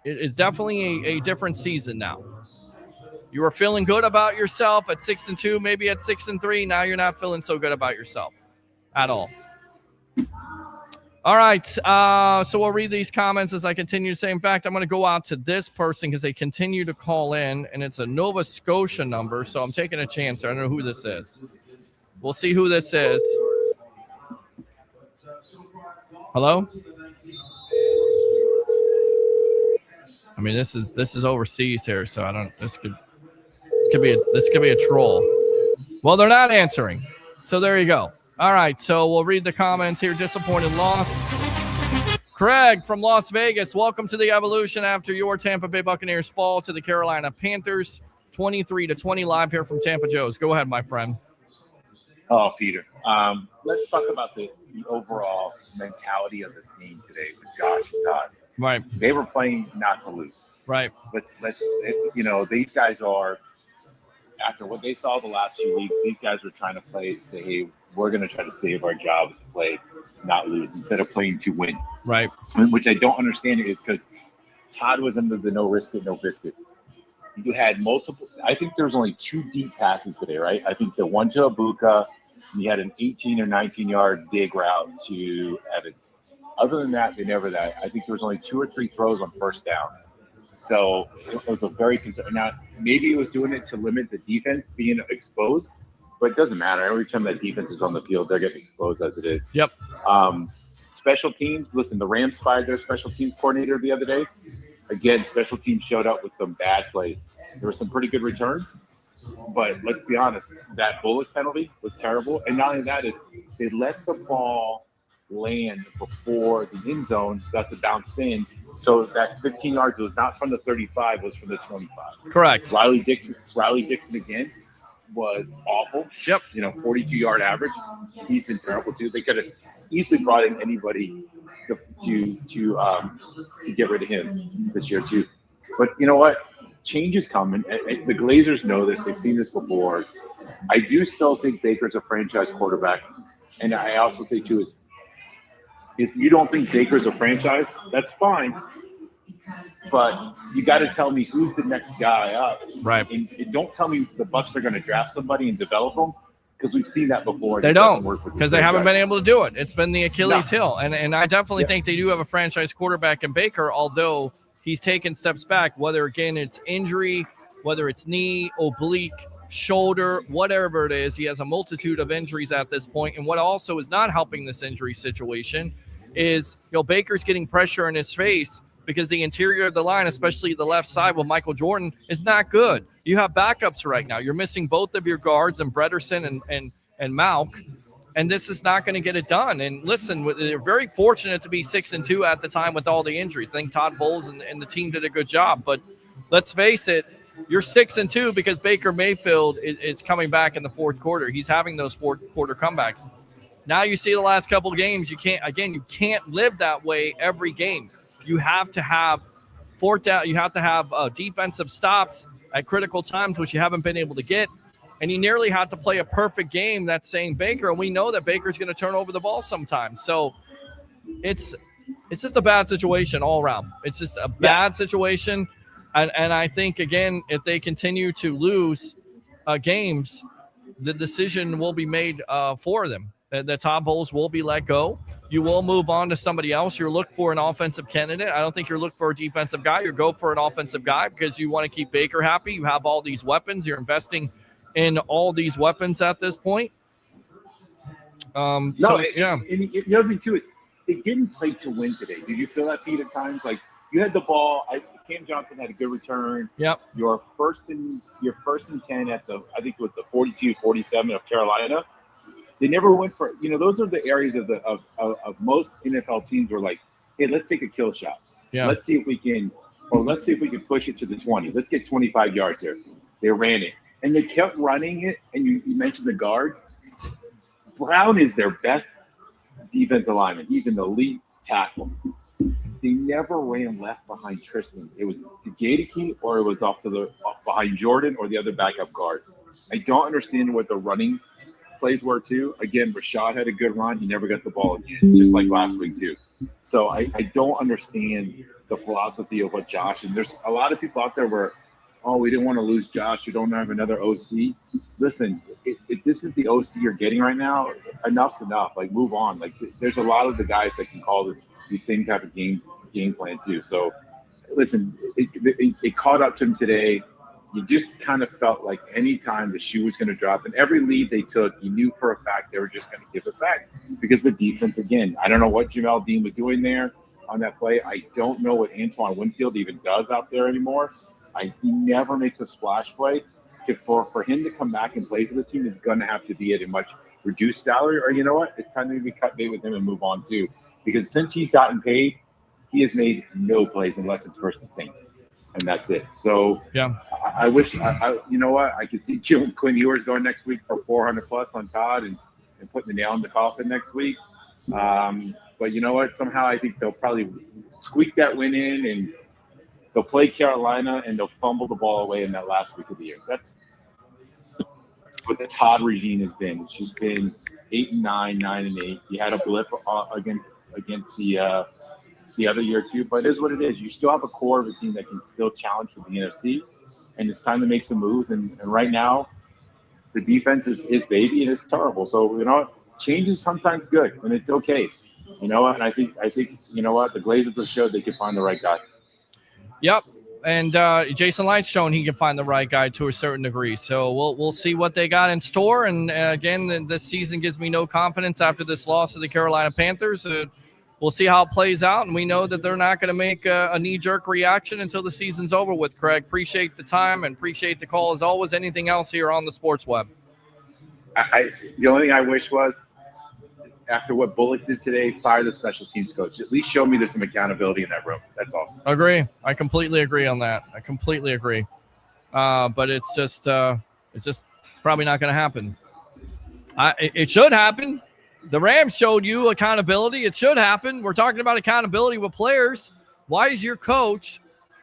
S2: is definitely a different season now. You were feeling good about yourself at 6-2, maybe at 6-3. Now you're not feeling so good about yourself at all. All right, so we'll read these comments as I continue to say. In fact, I'm going to go out to this person because they continue to call in, and it's a Nova Scotia number, so I'm taking a chance. I don't know who this is. We'll see who this is. Hello? This is overseas here, so I don't. This could be a troll. Well, they're not answering. So there you go. All right, so we'll read the comments here. Disappointed loss. Craig from Las Vegas, welcome to the Evolution after your Tampa Bay Buccaneers fall to the Carolina Panthers, 23-20 live here from Tampa Joe's. Go ahead, my friend.
S16: Oh, Peter. Let's talk about the overall mentality of this team today with Josh and Todd.
S2: Right.
S16: They were playing not to lose.
S2: Right.
S16: These guys are, after what they saw the last few weeks, these guys were trying to play to say, hey, we're going to try to save our jobs, play, not lose, instead of playing to win.
S2: Right.
S16: Which I don't understand is because Todd was under the no risk it, no biscuit. You had multiple. I think there was only 2 deep passes today, right? I think the one to Abuka, and you had an 18 or 19-yard dig route to Evans. Other than that, they never that. I think there was only 2 or 3 throws on first down. So it was a very concern. Now, maybe it was doing it to limit the defense being exposed, but it doesn't matter. Every time that defense is on the field, they're getting exposed as it is.
S2: Yep.
S16: Special teams, listen, the Rams fired their special teams coordinator the other day. Again, special teams showed up with some bad plays. There were some pretty good returns, but let's be honest, that bullet penalty was terrible. And not only that, is they let the ball land before the end zone. That's a bounced in. So that 15 yards was not from the 35, was from the 25.
S2: Correct.
S16: Riley Dixon again was awful.
S2: Yep.
S16: 42-yard average. He's been terrible too. They could have easily brought in anybody to get rid of him this year too. But you know what? Change is coming. The Glazers know this. They've seen this before. I do still think Baker's a franchise quarterback. And I also say too is if you don't think Baker's a franchise, that's fine. But you got to tell me who's the next guy up.
S2: Right.
S16: And don't tell me the Bucs are going to draft somebody and develop them because we've seen that before.
S2: They don't, because they haven't been able to do it. It's been the Achilles heel. And I definitely think they do have a franchise quarterback in Baker, although he's taken steps back, whether, again, it's injury, whether it's knee, oblique, shoulder, whatever it is. He has a multitude of injuries at this point. And what also is not helping this injury situation is, Baker's getting pressure in his face because the interior of the line, especially the left side with Michael Jordan, is not good. You have backups right now. You're missing both of your guards, and Brederson and Malk, and this is not going to get it done. And listen, they're very fortunate to be 6-2 at the time with all the injuries. I think Todd Bowles and the team did a good job. But let's face it, you're 6-2 because Baker Mayfield is coming back in the fourth quarter. He's having those fourth quarter comebacks. Now you see the last couple of games. You can't live that way every game. You have to have fourth down. You have to have defensive stops at critical times, which you haven't been able to get. And you nearly have to play a perfect game. That's saying Baker, and we know that Baker's going to turn over the ball sometimes. So it's just a bad situation all around. It's just a bad situation. And I think, again, if they continue to lose games, the decision will be made for them. The Todd Bowles will be let go. You will move on to somebody else. You're looking for an offensive candidate. I don't think you're looking for a defensive guy. You go for an offensive guy because you want to keep Baker happy. You have all these weapons. You're investing in all these weapons at this point.
S16: And the other thing, too, is they didn't play to win today. Did you feel that, Pete, at times? Like, you had the ball. Cam Johnson had a good return.
S2: Yep.
S16: Your first and 10 at I think it was the 42-47 of Carolina. They never went for, those are the areas of most NFL teams were like, hey, let's take a kill shot.
S2: Yeah.
S16: Let's see if we can push it to the 20. Let's get 25 yards here. They ran it. And they kept running it. And you mentioned the guards. Brown is their best defensive lineman. He's an elite tackle. They never ran left behind Tristan. It was to Gaedeke, or it was off behind Jordan or the other backup guard. I don't understand what the running plays were too. Again, Rashad had a good run. He never got the ball again, just like last week too. So I don't understand the philosophy of what Josh, and there's a lot of people out there where, we didn't want to lose Josh. You don't have another OC. Listen, if this is the OC you're getting right now, enough's enough. Like, move on. Like, there's a lot of the guys that can call the same type of game plan too. So listen, it caught up to him today. You just kind of felt like any time the shoe was going to drop, and every lead they took, you knew for a fact they were just going to give it back because the defense, again, I don't know what Jamel Dean was doing there on that play. I don't know what Antoine Winfield even does out there anymore. He never makes a splash play. For him to come back and play for the team is going to have to be at a much reduced salary, or you know what? It's time to maybe cut bait with him and move on too, because since he's gotten paid, he has made no plays unless it's versus the Saints. And that's it. So
S2: yeah,
S16: I wish, you know what? I could see Quinn Ewers going next week for 400 plus on Todd and putting the nail in the coffin next week. But you know what? Somehow I think they'll probably squeak that win in, and they'll play Carolina and they'll fumble the ball away in that last week of the year. That's what the Todd regime has been. She's been 8-9, 9-8. You had a blip against the other year too, but it is what it is. You still have a core of a team that can still challenge for the NFC, and it's time to make some moves. And right now, the defense is baby, and it's terrible. So change is sometimes good, and it's okay. And I think you know what, the Glazers have showed they can find the right guy.
S2: Yep. And Jason Light's shown he can find the right guy to a certain degree. So we'll see what they got in store. And again, this season gives me no confidence after this loss to the Carolina Panthers. We'll see how it plays out, and we know that they're not going to make a knee-jerk reaction until the season's over with. Craig, appreciate the time and appreciate the call as always. Anything else here on the Sports Web?
S16: The only thing I wish was, after what Bullock did today, fire the special teams coach. At least show me there's some accountability in that room. That's all.
S2: Agree. I completely agree on that. I completely agree. But it's probably not going to happen. It should happen. The Rams showed you accountability. It should happen. We're talking about accountability with players. Why is your coach,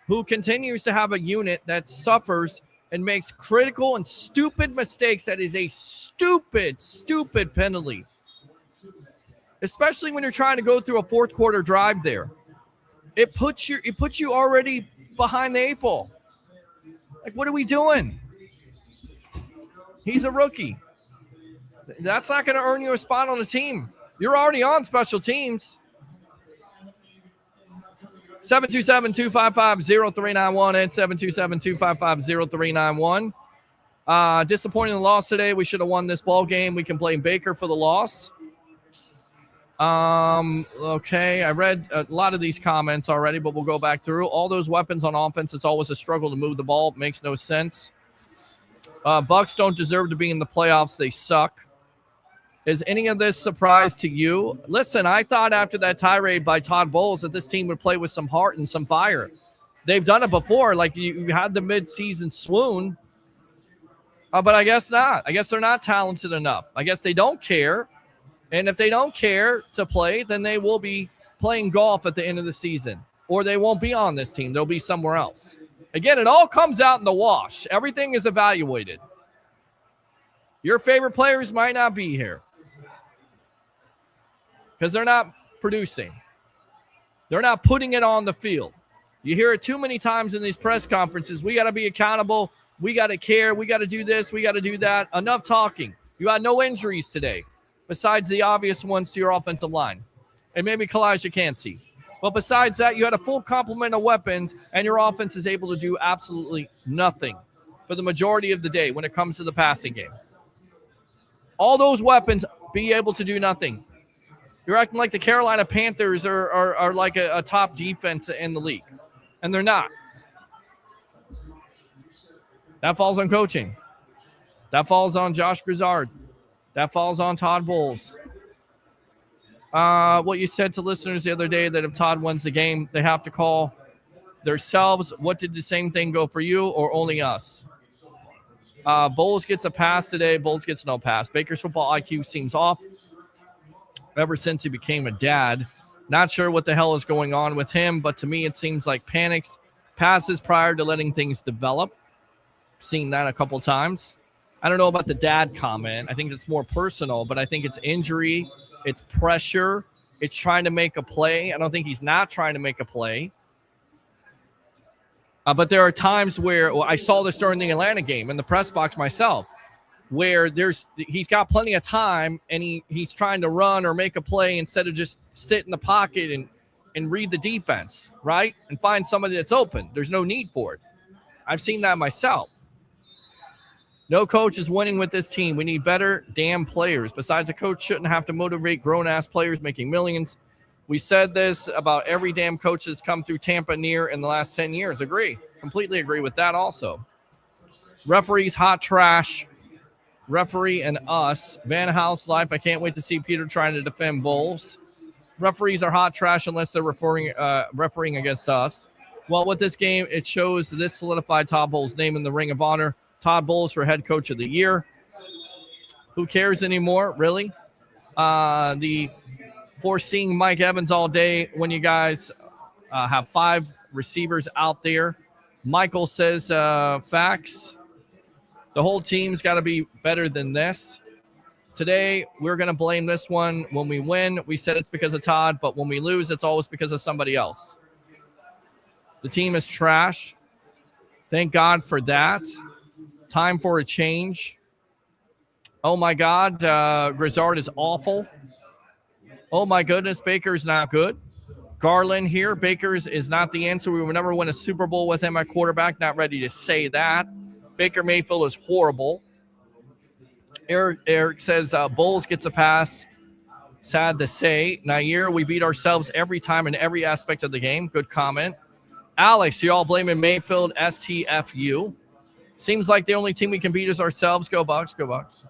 S2: who continues to have a unit that suffers and makes critical and stupid mistakes, that is a stupid penalty, especially when you're trying to go through a fourth quarter drive there. It puts you already behind the eight ball. Like, what are we doing? He's a rookie. That's not going to earn you a spot on the team. You're already on special teams. 727-255-0391 and 727-255-0391. Disappointing loss today. We should have won this ball game. We can blame Baker for the loss. Okay, I read a lot of these comments already, but we'll go back through. All those weapons on offense, it's always a struggle to move the ball. It makes no sense. Bucs don't deserve to be in the playoffs. They suck. Is any of this surprise to you? Listen, I thought after that tirade by Todd Bowles that this team would play with some heart and some fire. They've done it before. Like you had the midseason swoon. But I guess not. I guess they're not talented enough. I guess they don't care. And if they don't care to play, then they will be playing golf at the end of the season. Or they won't be on this team. They'll be somewhere else. Again, it all comes out in the wash. Everything is evaluated. Your favorite players might not be here because they're not producing. They're not putting it on the field. You hear it too many times in these press conferences. We got to be accountable. We got to care. We got to do this. We got to do that. Enough talking. You had no injuries today besides the obvious ones to your offensive line. And maybe Kalijah Cansey. But besides that, you had a full complement of weapons, and your offense is able to do absolutely nothing for the majority of the day when it comes to the passing game. All those weapons be able to do nothing. You're acting like the Carolina Panthers are like a top defense in the league, and they're not. That falls on coaching. That falls on Josh Grizzard. That falls on Todd Bowles. What you said to listeners the other day that if Todd wins the game, they have to call themselves. What did the same thing go for you or only us? Bowles gets a pass today. Bowles gets no pass. Baker's football IQ seems off ever since he became a dad. Not sure what the hell is going on with him, but to me it seems like panics, passes prior to letting things develop. Seen that a couple times. I don't know about the dad comment. I think it's more personal, but I think it's injury, it's pressure, it's trying to make a play. I don't think he's not trying to make a play. But there are times where I saw this during the Atlanta game in the press box myself, where he's got plenty of time and he's trying to run or make a play instead of just sit in the pocket and read the defense, right? And find somebody that's open. There's no need for it. I've seen that myself. No coach is winning with this team. We need better damn players. Besides, a coach shouldn't have to motivate grown-ass players making millions. We said this about every damn coach that's come through Tampa near in the last 10 years. Agree. Completely agree with that also. Referees, hot trash. Referee and us. Van House life. I can't wait to see Peter trying to defend Bowles. Referees are hot trash unless they're refereeing against us. Well, with this game, it shows this solidified Todd Bowles' name in the Ring of Honor. Todd Bowles for head coach of the year. Who cares anymore, really? The foreseeing Mike Evans all day when you guys have 5 receivers out there. Michael says facts. The whole team's got to be better than this. Today, we're going to blame this one. When we win, we said it's because of Todd, but when we lose, it's always because of somebody else. The team is trash. Thank God for that. Time for a change. Oh, my God. Grizzard is awful. Oh, my goodness. Baker's not good. Garland here. Baker's is not the answer. We will never win a Super Bowl with him at quarterback. Not ready to say that. Baker Mayfield is horrible. Eric says Bowles gets a pass. Sad to say. Nair, we beat ourselves every time in every aspect of the game. Good comment. Alex, you all blaming Mayfield. STFU. Seems like the only team we can beat is ourselves. Go Bucs, go Bucs.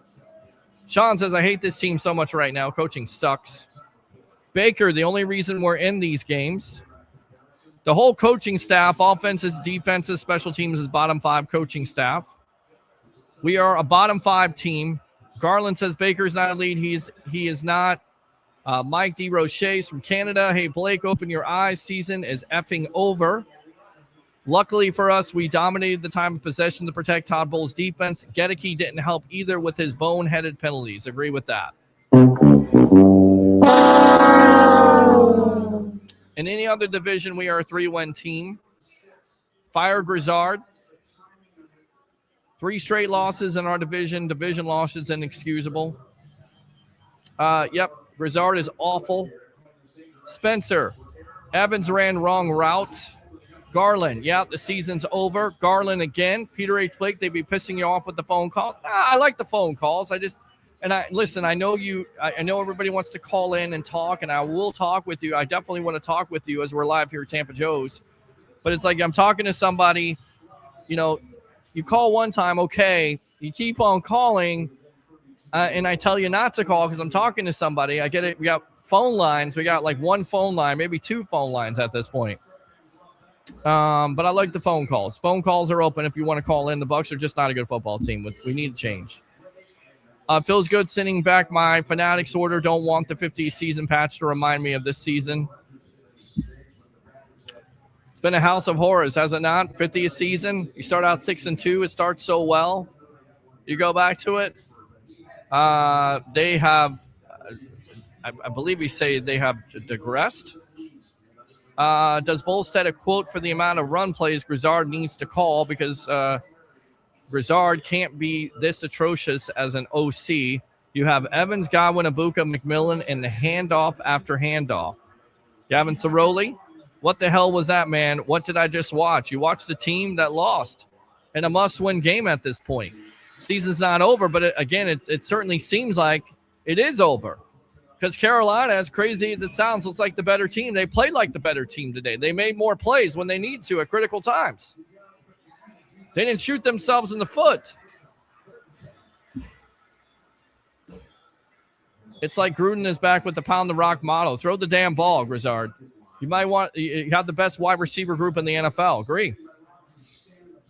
S2: Sean says, I hate this team so much right now. Coaching sucks. Baker, the only reason we're in these games. The whole coaching staff, offenses, defenses, special teams is bottom 5 coaching staff. We are a bottom 5 team. Garland says Baker's not a lead. He is not. Mike D. Roche's from Canada. Hey, Blake, open your eyes. Season is effing over. Luckily for us, we dominated the time of possession to protect Todd Bowles' defense. Gedeke didn't help either with his boneheaded penalties. Agree with that. In any other division, we are a 3-win team. Fire Grizzard. 3 straight losses in our division. Division losses inexcusable. Yep, Grizzard is awful. Spencer, Evans ran wrong route. Garland, yeah, the season's over. Garland again. Peter H. Blake, they'd be pissing you off with the phone call. I like the phone calls. Listen, I know I know everybody wants to call in and talk, and I will talk with you. I definitely want to talk with you as we're live here at Tampa Joe's. But it's like I'm talking to somebody, you call one time, okay, you keep on calling, and I tell you not to call because I'm talking to somebody. I get it. We got phone lines. We got like one phone line, maybe two phone lines at this point. But I like the phone calls. Phone calls are open if you want to call in. The Bucs are just not a good football team. We need to change. Feels good sending back my Fanatics order. Don't want the 50th season patch to remind me of this season. It's been a house of horrors, has it not? 50th season. You start out 6-2. It starts so well. You go back to it. They have, I believe we say they have digressed. Does Bowles set a quote for the amount of run plays Grizzard needs to call because Grizzard can't be this atrocious as an OC. You have Evans, Godwin, Ibuka, McMillan, and the handoff after handoff. Gavin Ciroli, what the hell was that, man? What did I just watch? You watched the team that lost in a must-win game at this point. Season's not over, but it certainly seems like it is over. Because Carolina, as crazy as it sounds, looks like the better team. They played like the better team today. They made more plays when they need to at critical times. They didn't shoot themselves in the foot. It's like Gruden is back with the pound the rock motto. Throw the damn ball, Grizzard. You have the best wide receiver group in the NFL. Agree.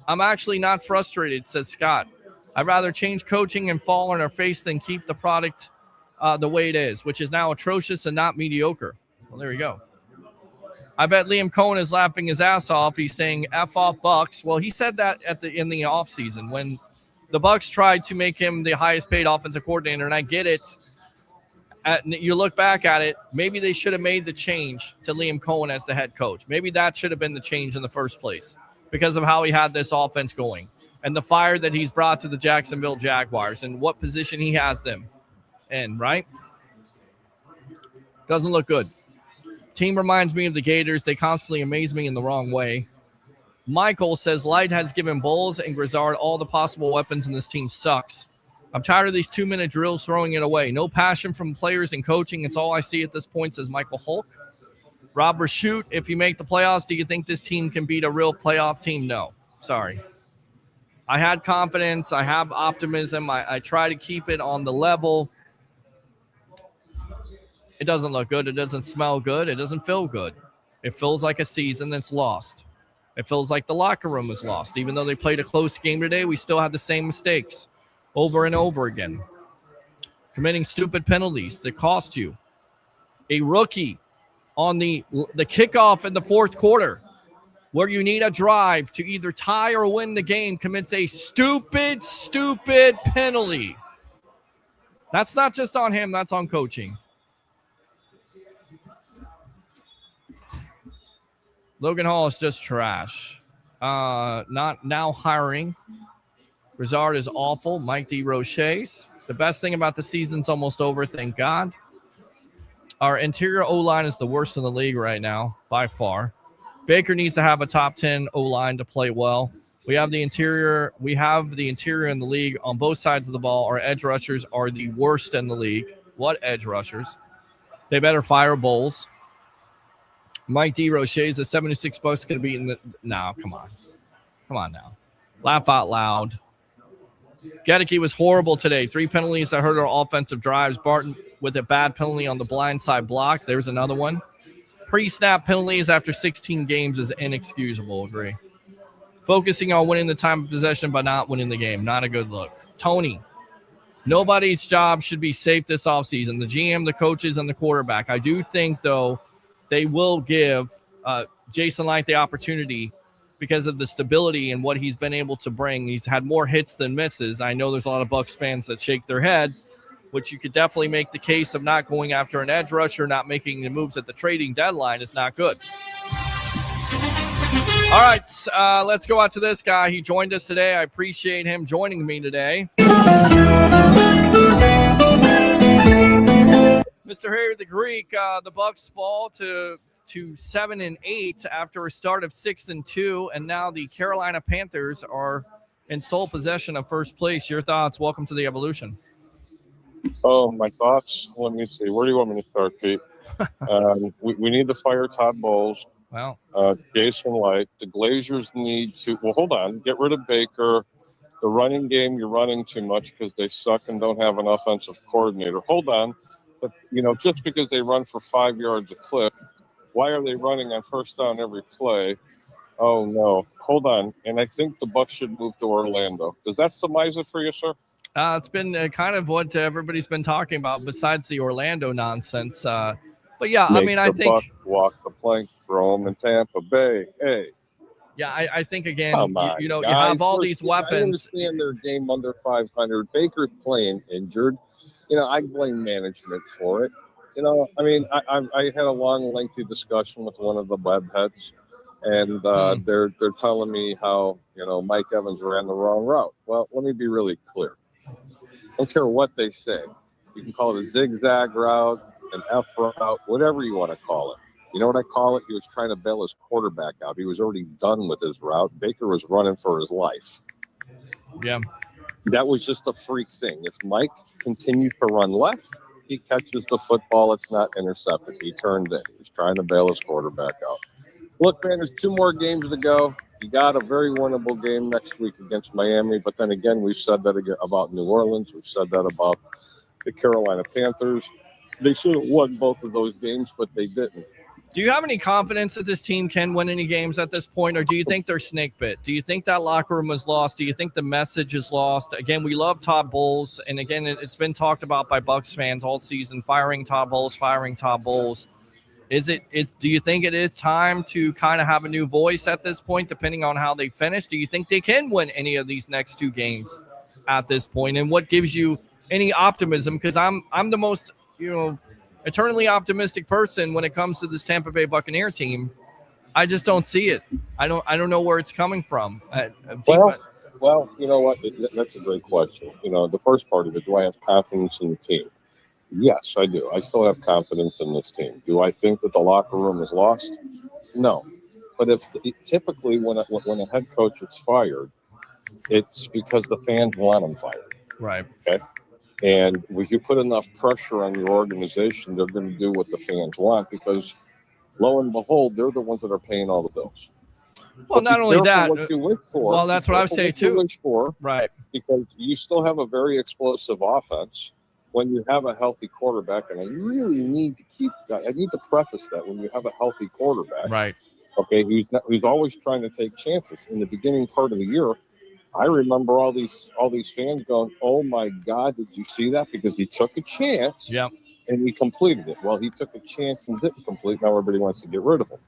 S2: I'm actually not frustrated, says Scott. I'd rather change coaching and fall on our face than keep the product the way it is, which is now atrocious and not mediocre. Well, there you go. I bet Liam Cohen is laughing his ass off. He's saying F off Bucs. Well, he said that in the offseason when the Bucs tried to make him the highest paid offensive coordinator, and I get it. You look back at it, maybe they should have made the change to Liam Cohen as the head coach. Maybe that should have been the change in the first place because of how he had this offense going and the fire that he's brought to the Jacksonville Jaguars and what position he has them in, right? Doesn't look good. Team reminds me of the Gators. They constantly amaze me in the wrong way. Michael says Light has given Bowles and Grizzard all the possible weapons, and this team sucks. I'm tired of these 2-minute drills throwing it away. No passion from players and coaching. It's all I see at this point, says Michael Hulk. Rob Rashoot, if you make the playoffs, do you think this team can beat a real playoff team? No. Sorry. I had confidence. I have optimism. I try to keep it on the level. It doesn't look good. It doesn't smell good. It doesn't feel good. It feels like a season that's lost. It feels like the locker room is lost. Even though they played a close game today, we still have the same mistakes over and over again. Committing stupid penalties that cost you. A rookie on the kickoff in the fourth quarter where you need a drive to either tie or win the game commits a stupid penalty. That's not just on him. That's on coaching. Logan Hall is just trash. Not now hiring. Grizzard is awful. Mike D. Roche's. The best thing about the season's almost over, thank God. Our interior O-line is the worst in the league right now, by far. Baker needs to have a top 10 O-line to play well. We have the interior in the league on both sides of the ball. Our edge rushers are the worst in the league. What edge rushers? They better fire Bowles. Mike D. Roche's the $76 going to be in the. No, come on now. Laugh out loud. Gedeke was horrible today. 3 penalties that hurt our offensive drives. Barton with a bad penalty on the blind side block. There's another one. Pre-snap penalties after 16 games is inexcusable. Agree. Focusing on winning the time of possession but not winning the game. Not a good look. Tony. Nobody's job should be safe this offseason. The GM, the coaches, and the quarterback. I do think, though, they will give Jason Light the opportunity because of the stability and what he's been able to bring. He's had more hits than misses. I know there's a lot of Bucs fans that shake their head, which you could definitely make the case of not going after an edge rusher, not making the moves at the trading deadline is not good. All right, let's go out to this guy. He joined us today. I appreciate him joining me today. Mr. Harry the Greek, the Bucs fall to 7-8 after a start of 6-2, and now the Carolina Panthers are in sole possession of first place. Your thoughts? Welcome to the Evolution.
S17: Oh, my thoughts. Let me see. Where do you want me to start, Pete? We need to fire Todd Bowles.
S2: Wow.
S17: Jason Light. The Glazers need to. Well, hold on. Get rid of Baker. The running game, you're running too much because they suck and don't have an offensive coordinator. Hold on. But, just because they run for 5 yards a clip, why are they running on first down every play? Oh, no. Hold on. And I think the Bucs should move to Orlando. Does that surmise it for you, sir?
S2: It's been kind of what everybody's been talking about besides the Orlando nonsense. But, yeah, I think
S17: Bucs walk the plank, throw them in Tampa Bay. Hey.
S2: Yeah, I think, again, you
S17: guys,
S2: have all these weapons.
S17: I understand their game under 500. Baker's playing injured. I blame management for it. I had a long, lengthy discussion with one of the web heads, and they're telling me how, Mike Evans ran the wrong route. Well, let me be really clear. I don't care what they say. You can call it a zigzag route, an F route, whatever you want to call it. You know what I call it? He was trying to bail his quarterback out. He was already done with his route. Baker was running for his life.
S2: Yeah.
S17: That was just a freak thing. If Mike continued to run left, he catches the football. It's not intercepted. He turned in. He's trying to bail his quarterback out. Look, man, there's 2 more games to go. You got a very winnable game next week against Miami. But then again, we've said that about New Orleans. We've said that about the Carolina Panthers. They should have won both of those games, but they didn't.
S2: Do you have any confidence that this team can win any games at this point, or do you think they're snake bit? Do you think that locker room was lost? Do you think the message is lost? Again, we love Todd Bowles, and again, it's been talked about by Bucs fans all season, firing Todd Bowles. Do you think it is time to kind of have a new voice at this point, depending on how they finish? Do you think they can win any of these next 2 games at this point? And what gives you any optimism? Because I'm the most, eternally optimistic person when it comes to this Tampa Bay Buccaneer team. I just don't see it. I don't know where it's coming from.
S17: Well, you know what? That's a great question. The first part of it, do I have confidence in the team? Yes, I do. I still have confidence in this team. Do I think that the locker room is lost? No. But typically when a head coach is fired, it's because the fans want him fired.
S2: Right.
S17: Okay. And if you put enough pressure on your organization, they're going to do what the fans want because, lo and behold, they're the ones that are paying all the bills.
S2: Well, not only that.
S17: What you wish for,
S2: well, that's what I say too.
S17: Wish for,
S2: right.
S17: Because you still have a very explosive offense when you have a healthy quarterback. And I really need to preface that when you have a healthy quarterback.
S2: Right.
S17: Okay. He's always trying to take chances. In the beginning part of the year, I remember all these fans going, "Oh my God, did you see that?" Because he took a chance, and he completed it. Well, he took a chance and didn't complete. Now everybody wants to get rid of him.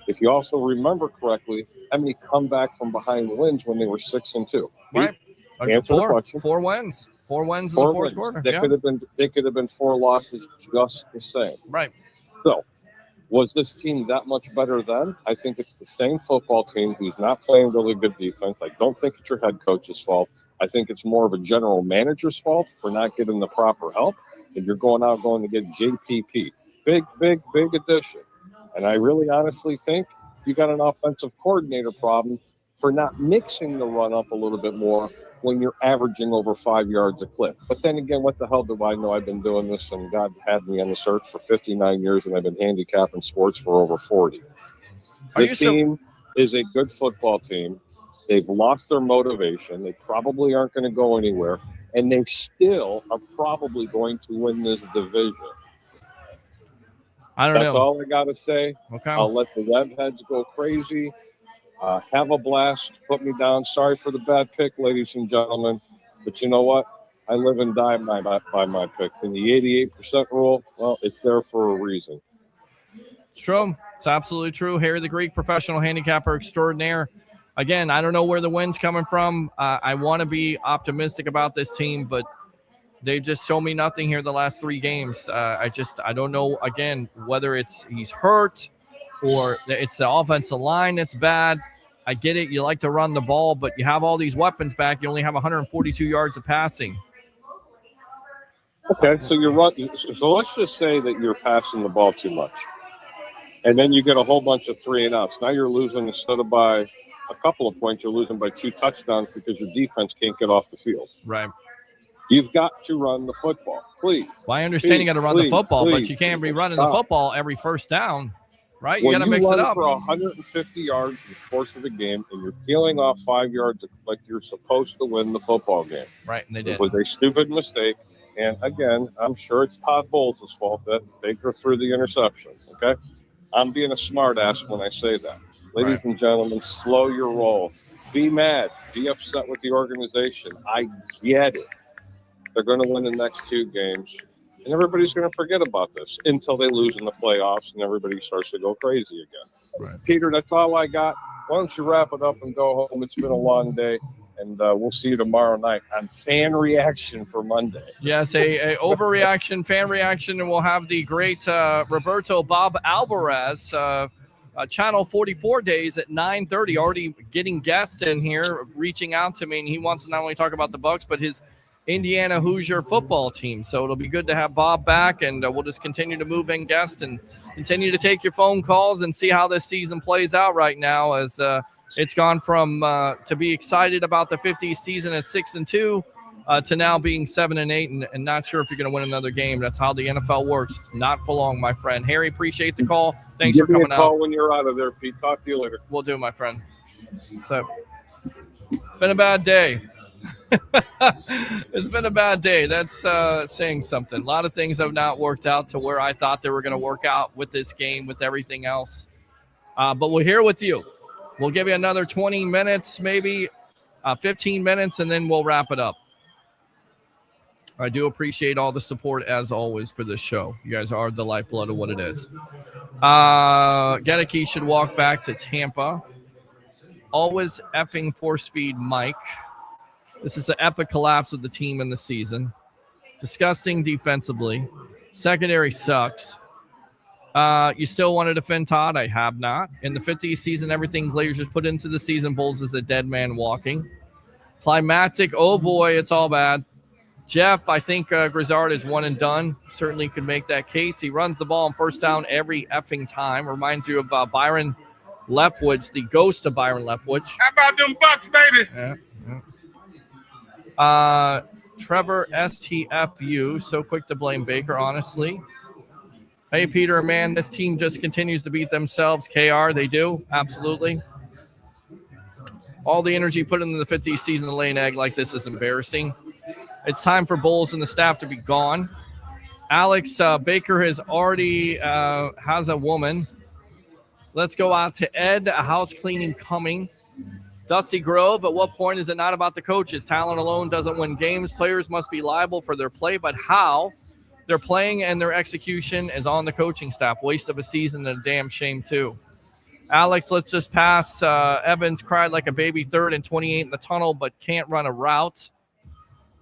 S17: If you also remember correctly, how many come back from behind wins when they were 6-2?
S2: Right.
S17: Answer the question.
S2: 4 wins. 4 wins in the fourth quarter.
S17: They could have been 4 losses just the same.
S2: Right.
S17: So, was this team that much better then? I think it's the same football team who's not playing really good defense. I don't think it's your head coach's fault. I think it's more of a general manager's fault for not getting the proper help. And you're going to get JPP. Big addition. And I really honestly think you got an offensive coordinator problem for not mixing the run up a little bit more when you're averaging over 5 yards a clip. But then again, what the hell do I know? I've been doing this, and God's had me on the search for 59 years, and I've been handicapping sports for over 40. The team is a good football team. They've lost their motivation. They probably aren't going to go anywhere, and they still are probably going to win this division.
S2: I don't know.
S17: That's all I got to say.
S2: Okay.
S17: I'll let the web heads go crazy. Have a blast. Put me down. Sorry for the bad pick, ladies and gentlemen. But you know what? I live and die by my pick. And the 88% rule, well, it's there for a reason.
S2: It's true. It's absolutely true. Harry the Greek, professional handicapper extraordinaire. Again, I don't know where the win's coming from. I want to be optimistic about this team, but they just show me nothing here the last 3 games. I don't know, again, whether he's hurt or it's the offensive line that's bad. I get it. You like to run the ball, but you have all these weapons back. You only have 142 yards of passing.
S17: Okay, so you're running. So let's just say that you're passing the ball too much, and then you get a whole bunch of 3-and-outs. Now you're losing instead of by a couple of points, you're losing by 2 touchdowns because your defense can't get off the field.
S2: Right.
S17: You've got to run the football, please.
S2: Well, I understand you got to run the football, but you can't be running the
S17: stop.
S2: football every first down, right? You
S17: When
S2: got to mix
S17: run
S2: it up.
S17: for 150 yards in the course of the game, and you're peeling off 5 yards like you're supposed to win the football game.
S2: Right, and they did.
S17: It was a stupid mistake. And again, I'm sure it's Todd Bowles' fault that Baker threw the interception. Okay, I'm being a smartass when I say that. Ladies and gentlemen, slow your roll. Be mad. Be upset with the organization. I get it. They're going to win the next 2 games, and everybody's going to forget about this until they lose in the playoffs, and everybody starts to go crazy again.
S2: Right.
S17: Peter, that's all I got. Why don't you wrap it up and go home? It's been a long day. And we'll see you tomorrow night on Fan Reaction for Monday.
S2: Yes, a overreaction, fan reaction, and we'll have the great Roberto Bob Alvarez, Channel 44 days at 9:30. Already getting guests in here, reaching out to me, and he wants to not only talk about the Bucs, but his Indiana Hoosier football team. So it'll be good to have Bob back, and we'll just continue to move in guests and continue to take your phone calls and see how this season plays out right now as it's gone from to be excited about the 50 season at 6-2 to now being 7-8 and not sure if you're going to win another game. That's how the NFL works. Not for long, my friend. Harry, appreciate the call. Thanks for coming out.
S17: Give me a call when you're out of there, Pete. Talk to you later.
S2: Will do, my friend. So, been a bad day. It's been a bad day. That's saying something. A lot of things have not worked out to where I thought they were going to work out with this game, with everything else. But we're here with you. We'll give you another 20 minutes, maybe 15 minutes, and then we'll wrap it up. I do appreciate all the support, as always, for this show. You guys are the lifeblood of what it is. Gedeke should walk back to Tampa. Always effing force feed Mike. This is an epic collapse of the team in the season. Disgusting defensively. Secondary sucks. You still want to defend Todd? I have not. In the 50th season, everything Glazers put into the season Bulls is a dead man walking. Climactic, oh boy, it's all bad. Jeff, I think Grizzard is one and done. Certainly could make that case. He runs the ball on first down every effing time. Reminds you of Byron Leftwich, the ghost of Byron Leftwich.
S18: How about them Bucs, baby?
S2: Yeah. Trevor STFU, so quick to blame Baker, honestly. Hey, Peter, man, this team just continues to beat themselves. KR, they do, absolutely. All the energy put into the 50th season to lay an egg like this is embarrassing. It's time for Bowles and the staff to be gone. Alex Baker has already has a woman. Let's go out to Ed, a house cleaning coming. Dusty Grove, at what point is it not about the coaches? Talent alone doesn't win games. Players must be liable for their play, but how they're playing and their execution is on the coaching staff. Waste of a season and a damn shame, too. Alex, let's just pass. Evans cried like a baby third and 28 in the tunnel, but can't run a route.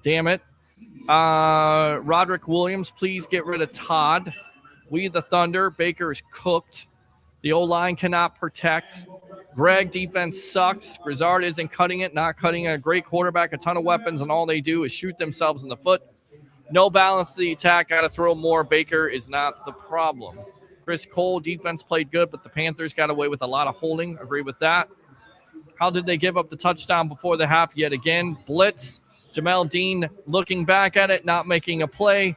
S2: Damn it. Roderick Williams, please get rid of Todd. We the Thunder. Baker is cooked. The O-line cannot protect. Greg, defense sucks. Grizzard isn't cutting it, not cutting it. A great quarterback, a ton of weapons, and all they do is shoot themselves in the foot. No balance to the attack. Got to throw more. Baker is not the problem. Chris Cole, defense played good, but the Panthers got away with a lot of holding. Agree with that. How did they give up the touchdown before the half yet again? Blitz. Jamel Dean looking back at it, not making a play.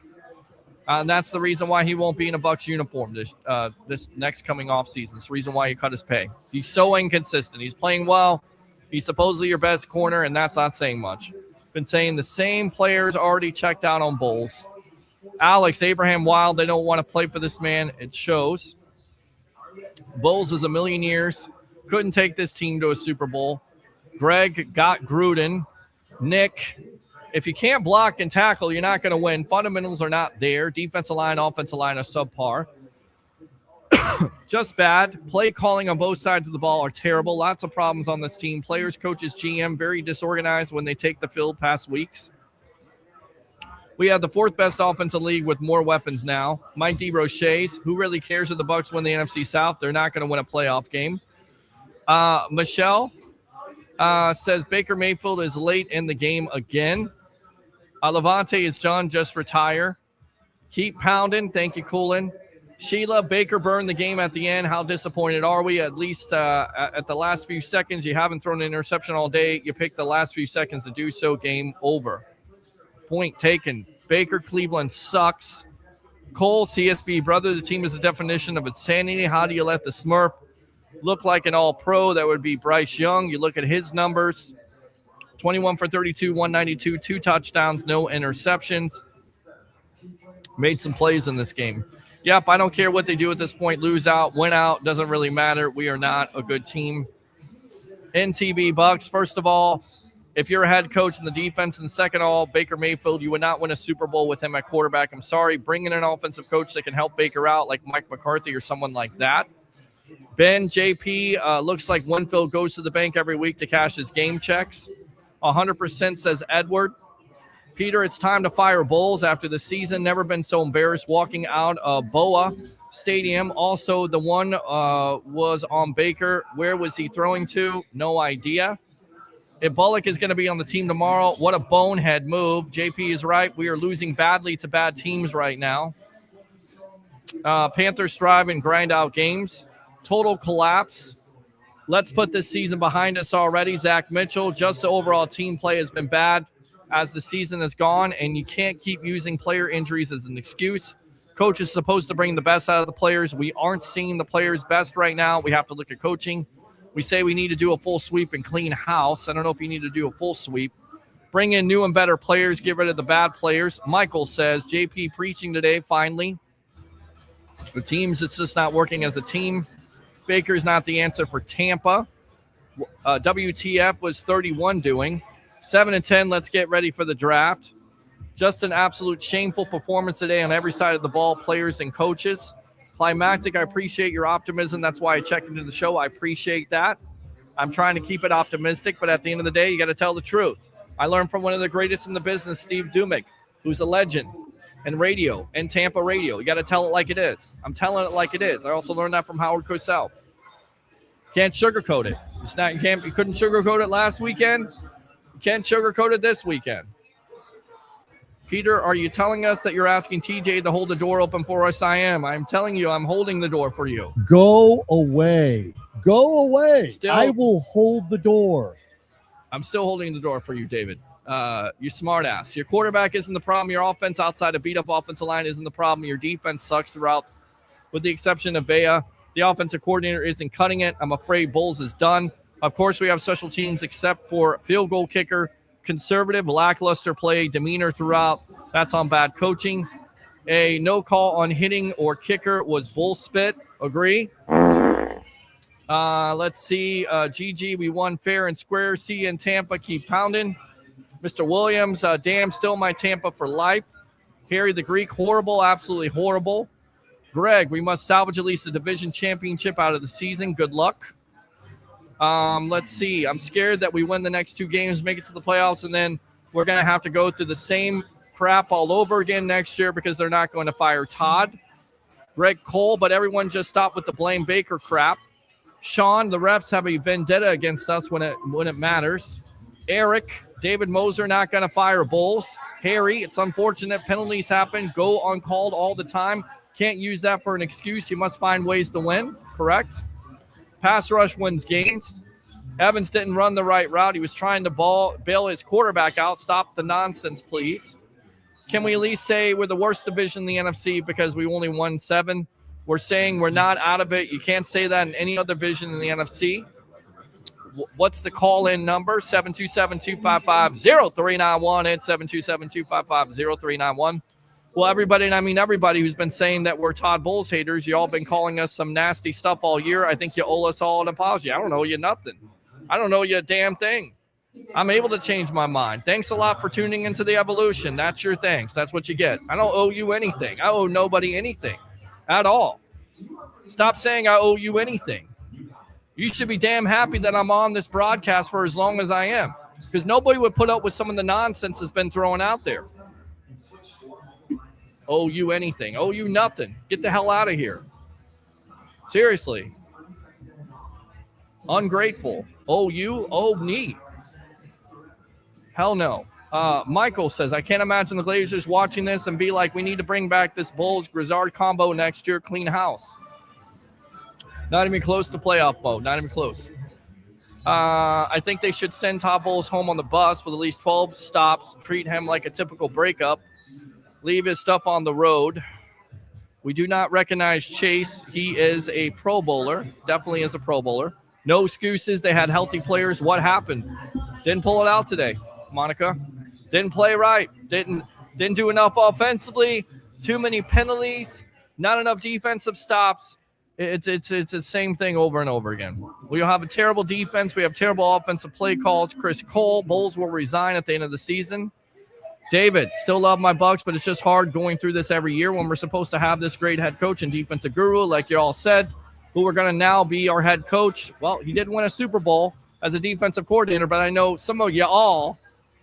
S2: And that's the reason why he won't be in a Bucs uniform this next coming off season. It's the reason why he cut his pay. He's so inconsistent. He's playing well. He's supposedly your best corner, and that's not saying much. Been saying the same players already checked out on Bowles. Alex, Abraham Wild, they don't want to play for this man. It shows. Bowles is a million years. Couldn't take this team to a Super Bowl. Greg got Gruden. Nick, if you can't block and tackle, you're not going to win. Fundamentals are not there. Defensive line, offensive line are subpar. Just bad. Play calling on both sides of the ball are terrible. Lots of problems on this team. Players, coaches, GM, very disorganized when they take the field past weeks. We have the fourth best offensive league with more weapons now. Mike DeRoche's, who really cares if the Bucs win the NFC South? They're not going to win a playoff game. Michelle says Baker Mayfield is late in the game again. Levante, is John just retire? Keep pounding. Thank you, Coolin. Sheila, Baker burned the game at the end. How disappointed are we? At least at the last few seconds, you haven't thrown an interception all day. You picked the last few seconds to do so. Game over. Point taken. Baker, Cleveland sucks. Cole, CSB, brother, the team is the definition of insanity. How do you let the Smurf look like an all-pro? That would be Bryce Young. You look at his numbers. 21 for 32, 192, 2 touchdowns, no interceptions. Made some plays in this game. Yep, I don't care what they do at this point. Lose out, win out, doesn't really matter. We are not a good team. NTB Bucs, first of all, if you're a head coach in the defense, and second of all, Baker Mayfield, you would not win a Super Bowl with him at quarterback. I'm sorry. Bring in an offensive coach that can help Baker out, like Mike McCarthy or someone like that. Ben, JP, looks like Winfield goes to the bank every week to cash his game checks. 100% says Edward. Peter, it's time to fire Bowles after the season. Never been so embarrassed walking out of Boa Stadium. Also, the one was on Baker. Where was he throwing to? No idea. If Bullock is going to be on the team tomorrow, what a bonehead move. JP is right. We are losing badly to bad teams right now. Panthers strive and grind out games. Total collapse. Let's put this season behind us already. Zach Mitchell, just the overall team play has been bad as the season has gone, and you can't keep using player injuries as an excuse. Coach is supposed to bring the best out of the players. We aren't seeing the players' best right now. We have to look at coaching. We say we need to do a full sweep and clean house. I don't know if you need to do a full sweep. Bring in new and better players. Get rid of the bad players. Michael says, JP preaching today, finally. The teams, it's just not working as a team. Baker's not the answer for Tampa. WTF was 31 doing. 7-10, let's get ready for the draft. Just an absolute shameful performance today on every side of the ball, players and coaches. Climactic, I appreciate your optimism. That's why I checked into the show. I appreciate that. I'm trying to keep it optimistic, but at the end of the day, you got to tell the truth. I learned from one of the greatest in the business, Steve Dumick, who's a legend in radio and Tampa radio. You got to tell it like it is. I'm telling it like it is. I also learned that from Howard Cosell. Can't sugarcoat it. It's not. You couldn't sugarcoat it last weekend. You can't sugarcoat it this weekend. Peter, are you telling us that you're asking TJ to hold the door open for us? I am. I'm telling you, I'm holding the door for you.
S19: Go away. Go away. I will hold the door.
S2: I'm still holding the door for you, David. You smart ass. Your quarterback isn't the problem. Your offense outside a beat-up offensive line isn't the problem. Your defense sucks throughout, with the exception of Vea. The offensive coordinator isn't cutting it. I'm afraid Bowles is done. Of course, we have special teams except for field goal kicker. Conservative, lackluster play, demeanor throughout. That's on bad coaching. A no call on hitting or kicker was bull spit. Agree? Let's see. GG, we won fair and square. See you in Tampa. Keep pounding. Mr. Williams, damn, still my Tampa for life. Harry the Greek, horrible, absolutely horrible. Greg, we must salvage at least a division championship out of the season. Good luck. Let's see. I'm scared that we win the next 2 games, make it to the playoffs, and then we're going to have to go through the same crap all over again next year because they're not going to fire Todd. Greg Cole, but everyone just stop with the blame Baker crap. Sean, the refs have a vendetta against us when it matters. Eric, David Moser not going to fire Bowles. Harry, it's unfortunate. Penalties happen. Go uncalled all the time. Can't use that for an excuse. You must find ways to win. Correct? Pass rush wins games. Evans didn't run the right route. He was trying to bail his quarterback out. Stop the nonsense, please. Can we at least say we're the worst division in the NFC because we only won 7? We're saying we're not out of it. You can't say that in any other division in the NFC. What's the call-in number? 727-255-0391 and 727-255-0391. Well, everybody, and I mean everybody who's been saying that we're Todd Bowles haters, you all been calling us some nasty stuff all year. I think you owe us all an apology. I don't owe you nothing. I don't owe you a damn thing. I'm able to change my mind. Thanks a lot for tuning into the evolution. That's your thanks. That's what you get. I don't owe you anything. I owe nobody anything at all. Stop saying I owe you anything. You should be damn happy that I'm on this broadcast for as long as I am, because nobody would put up with some of the nonsense that's been thrown out there. Owe you anything. Owe you nothing. Get the hell out of here. Seriously. Ungrateful. Owe you? Owe me. Hell no. Michael says, I can't imagine the Glazers watching this and be like, we need to bring back this Bulls-Grizzard combo next year, clean house. Not even close to playoff mode. Not even close. I think they should send Todd Bowles home on the bus with at least 12 stops, treat him like a typical breakup, leave his stuff on the road. We do not recognize Chase. He is a Pro Bowler. Definitely is a Pro Bowler. No excuses. They had healthy players. What happened? Didn't pull it out today, Monica. Didn't play right. Didn't do enough offensively. Too many penalties. Not enough defensive stops. It's the same thing over and over again. We have a terrible defense. We have terrible offensive play calls. Chris Cole, Bowles will resign at the end of the season. David, still love my Bucs, but it's just hard going through this every year when we're supposed to have this great head coach and defensive guru, like you all said, who are going to now be our head coach. Well, he did win a Super Bowl as a defensive coordinator, but I know some of you all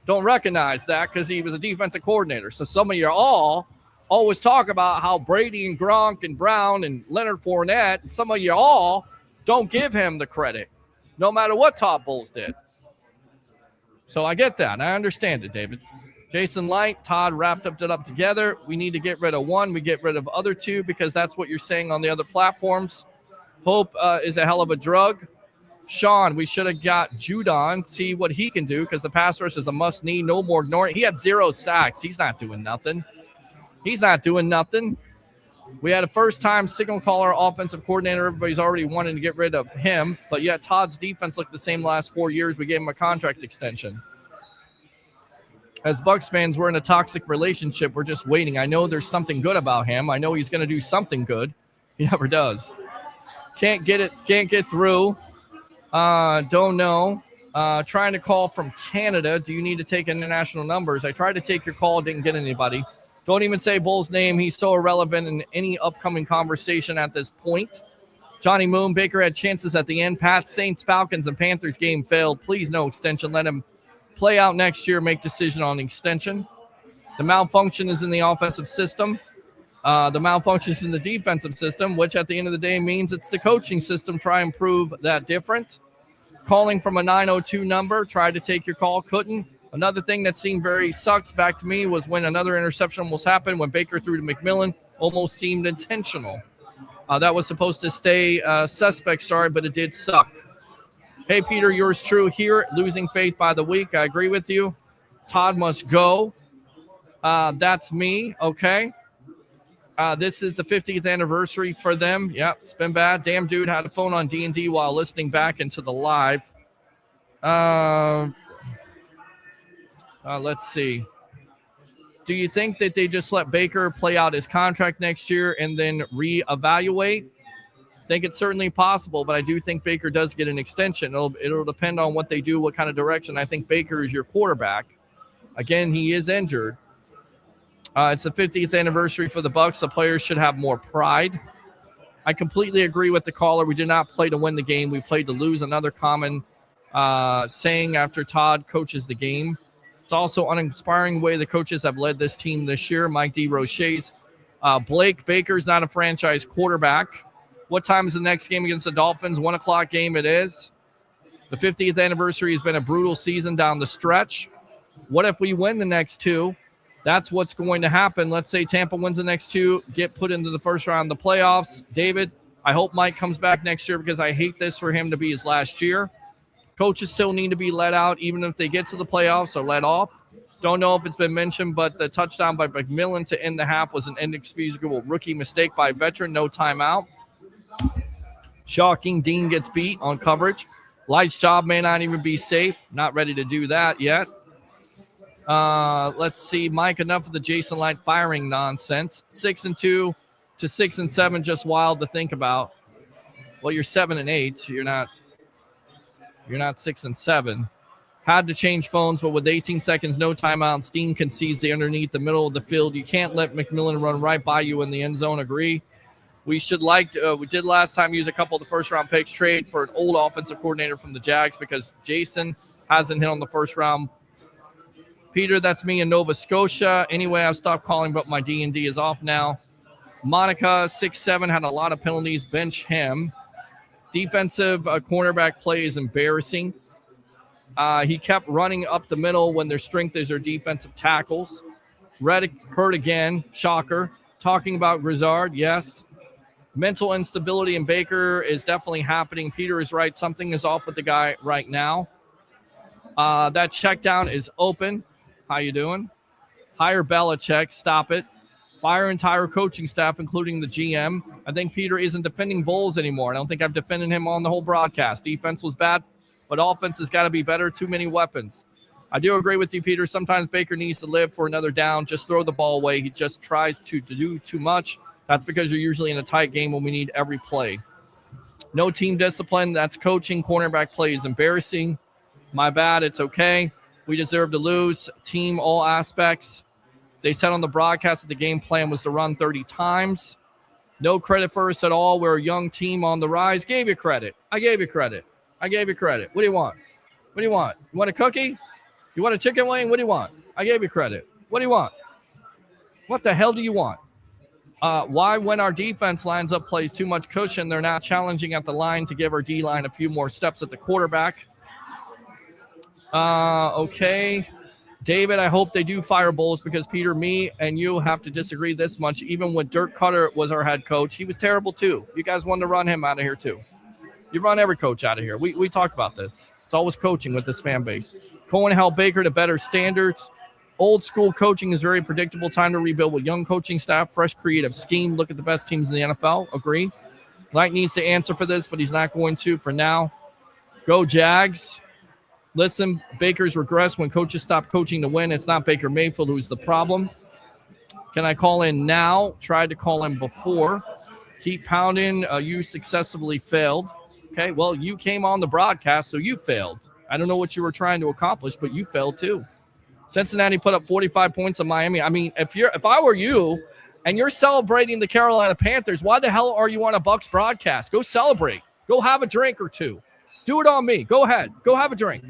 S2: don't recognize that because he was a defensive coordinator. So some of you all always talk about how Brady and Gronk and Brown and Leonard Fournette, some of you all don't give him the credit, no matter what Todd Bowles did. So I get that. I understand it, David. Jason Light, Todd wrapped it up together. We need to get rid of one. We get rid of other two because that's what you're saying on the other platforms. Hope is a hell of a drug. Sean, we should have got Judon, see what he can do because the pass rush is a must need. No more ignoring. He had 0 sacks. He's not doing nothing. He's not doing nothing. We had a first-time signal caller offensive coordinator. Everybody's already wanting to get rid of him. But yet Todd's defense looked the same last 4 years. We gave him a contract extension. As Bucs fans, we're in a toxic relationship. We're just waiting. I know there's something good about him. I know he's going to do something good. He never does. Can't get it. Can't get through. Don't know. Trying to call from Canada. Do you need to take international numbers? I tried to take your call. Didn't get anybody. Don't even say Bull's name. He's so irrelevant in any upcoming conversation at this point. Johnny Moon, Baker had chances at the end. Pats, Saints, Falcons, and Panthers game failed. Please no extension. Let him play out next year, make decision on extension. The malfunction is in the offensive system. The malfunction is in the defensive system, which at the end of the day means it's the coaching system. Try and prove that different. Calling from a 902 number, tried to take your call, couldn't. Another thing that seemed very sucks back to me was when another interception almost happened when Baker threw to McMillan, almost seemed intentional. That was supposed to stay suspect, sorry, but it did suck. Hey, Peter, yours true here. Losing faith by the week. I agree with you. Todd must go. That's me. Okay. This is the 50th anniversary for them. Yep, it's been bad. Damn dude had a phone on D&D while listening back into the live. Let's see. Do you think that they just let Baker play out his contract next year and then reevaluate? I think it's certainly possible, but I do think Baker does get an extension. It'll depend on what they do, what kind of direction. I think Baker is your quarterback. Again, he is injured. It's the 50th anniversary for the Bucs. The players should have more pride. I completely agree with the caller. We did not play to win the game. We played to lose. Another common saying after Todd coaches the game. It's also uninspiring way the coaches have led this team this year. Mike D. Roche's. Blake Baker's not a franchise quarterback. What time is the next game against the Dolphins? 1 o'clock game it is. The 50th anniversary has been a brutal season down the stretch. What if we win the next two? That's what's going to happen. Let's say Tampa wins the next two, get put into the first round of the playoffs. David, I hope Mike comes back next year because I hate this for him to be his last year. Coaches still need to be let out even if they get to the playoffs or let off. Don't know if it's been mentioned, but the touchdown by McMillan to end the half was an inexcusable rookie mistake by a veteran. No timeout. Shocking. Dean gets beat on coverage. Light's job may not even be safe. Not ready to do that yet. Let's see, Mike, enough of the Jason Light firing nonsense. 6-2 to 6-7, just wild to think about. Well, you're 7-8. You're not 6-7. Had to change phones, but with 18 seconds, no timeouts, Dean concedes the underneath the middle of the field. You can't let McMillan run right by you in the end zone. Agree. We should we did last time use a couple of the first-round picks, trade for an old offensive coordinator from the Jags because Jason hasn't hit on the first round. Peter, that's me in Nova Scotia. Anyway, I've stopped calling, but my D&D is off now. Monica, 6'7", had a lot of penalties. Bench him. Defensive cornerback play is embarrassing. He kept running up the middle when their strength is their defensive tackles. Reddick hurt again. Shocker. Talking about Grizzard, yes. Mental instability in Baker is definitely happening. Peter is right. Something is off with the guy right now. That check down is open. How you doing? Hire Belichick. Stop it. Fire entire coaching staff, including the GM. I think Peter isn't defending Bowles anymore. I don't think I've defended him on the whole broadcast. Defense was bad, but offense has got to be better. Too many weapons. I do agree with you, Peter. Sometimes Baker needs to live for another down. Just throw the ball away. He just tries to do too much. That's because you're usually in a tight game when we need every play. No team discipline. That's coaching. Cornerback play is embarrassing. My bad. It's okay. We deserve to lose. Team, all aspects. They said on the broadcast that the game plan was to run 30 times. No credit for us at all. We're a young team on the rise. Gave you credit. I gave you credit. What do you want? What do you want? You want a cookie? You want a chicken wing? What do you want? I gave you credit. What do you want? What the hell do you want? Why, when our defense lines up, plays too much cushion, they're not challenging at the line to give our D-line a few more steps at the quarterback? Okay. David, I hope they do fire Bowles because, Peter, me and you have to disagree this much. Even when Dirk Cutter was our head coach, he was terrible too. You guys wanted to run him out of here too. You run every coach out of here. We talked about this. It's always coaching with this fan base. Cohen held Baker to better standards. Old school coaching is very predictable. Time to rebuild with young coaching staff, fresh creative scheme. Look at the best teams in the NFL. Agree. Knight needs to answer for this, but he's not going to for now. Go Jags. Listen, Baker's regressed when coaches stop coaching to win. It's not Baker Mayfield who's the problem. Can I call in now? Tried to call in before. Keep pounding. You successfully failed. Okay, well, you came on the broadcast, so you failed. I don't know what you were trying to accomplish, but you failed too. Cincinnati put up 45 points on Miami. I mean, if I were you and you're celebrating the Carolina Panthers, why the hell are you on a Bucs broadcast? Go celebrate. Go have a drink or two. Do it on me. Go ahead. Go have a drink.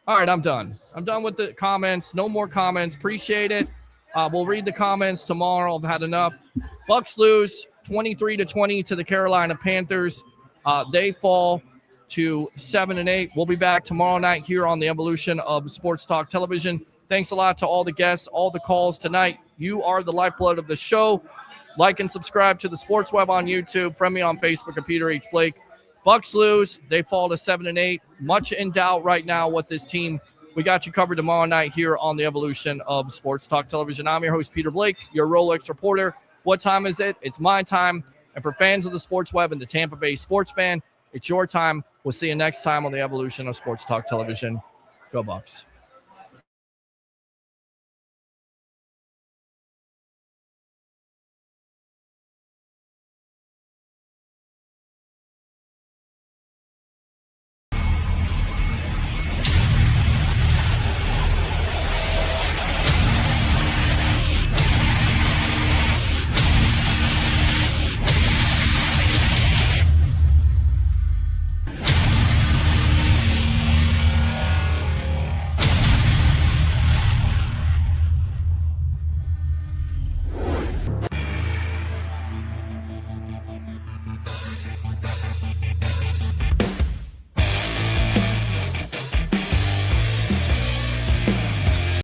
S2: All right, I'm done. I'm done with the comments. No more comments. Appreciate it. We'll read the comments tomorrow. I've had enough. Bucs lose 23-20 to the Carolina Panthers. They fall to 7-8. We'll be back tomorrow night here on the Evolution of Sports Talk Television. Thanks a lot to all the guests, all the calls tonight. You are the lifeblood of the show. Like and subscribe to the Sports Web on YouTube. Friend me on Facebook at Peter H. Blake. Bucs lose. They fall to 7-8. Much in doubt right now with this team. We got you covered tomorrow night here on the Evolution of Sports Talk Television. I'm your host, Peter Blake, your Rolex reporter. What time is it? It's my time. And for fans of the Sports Web and the Tampa Bay sports fan, it's your time. We'll see you next time on the Evolution of Sports Talk Television. Go Bucs.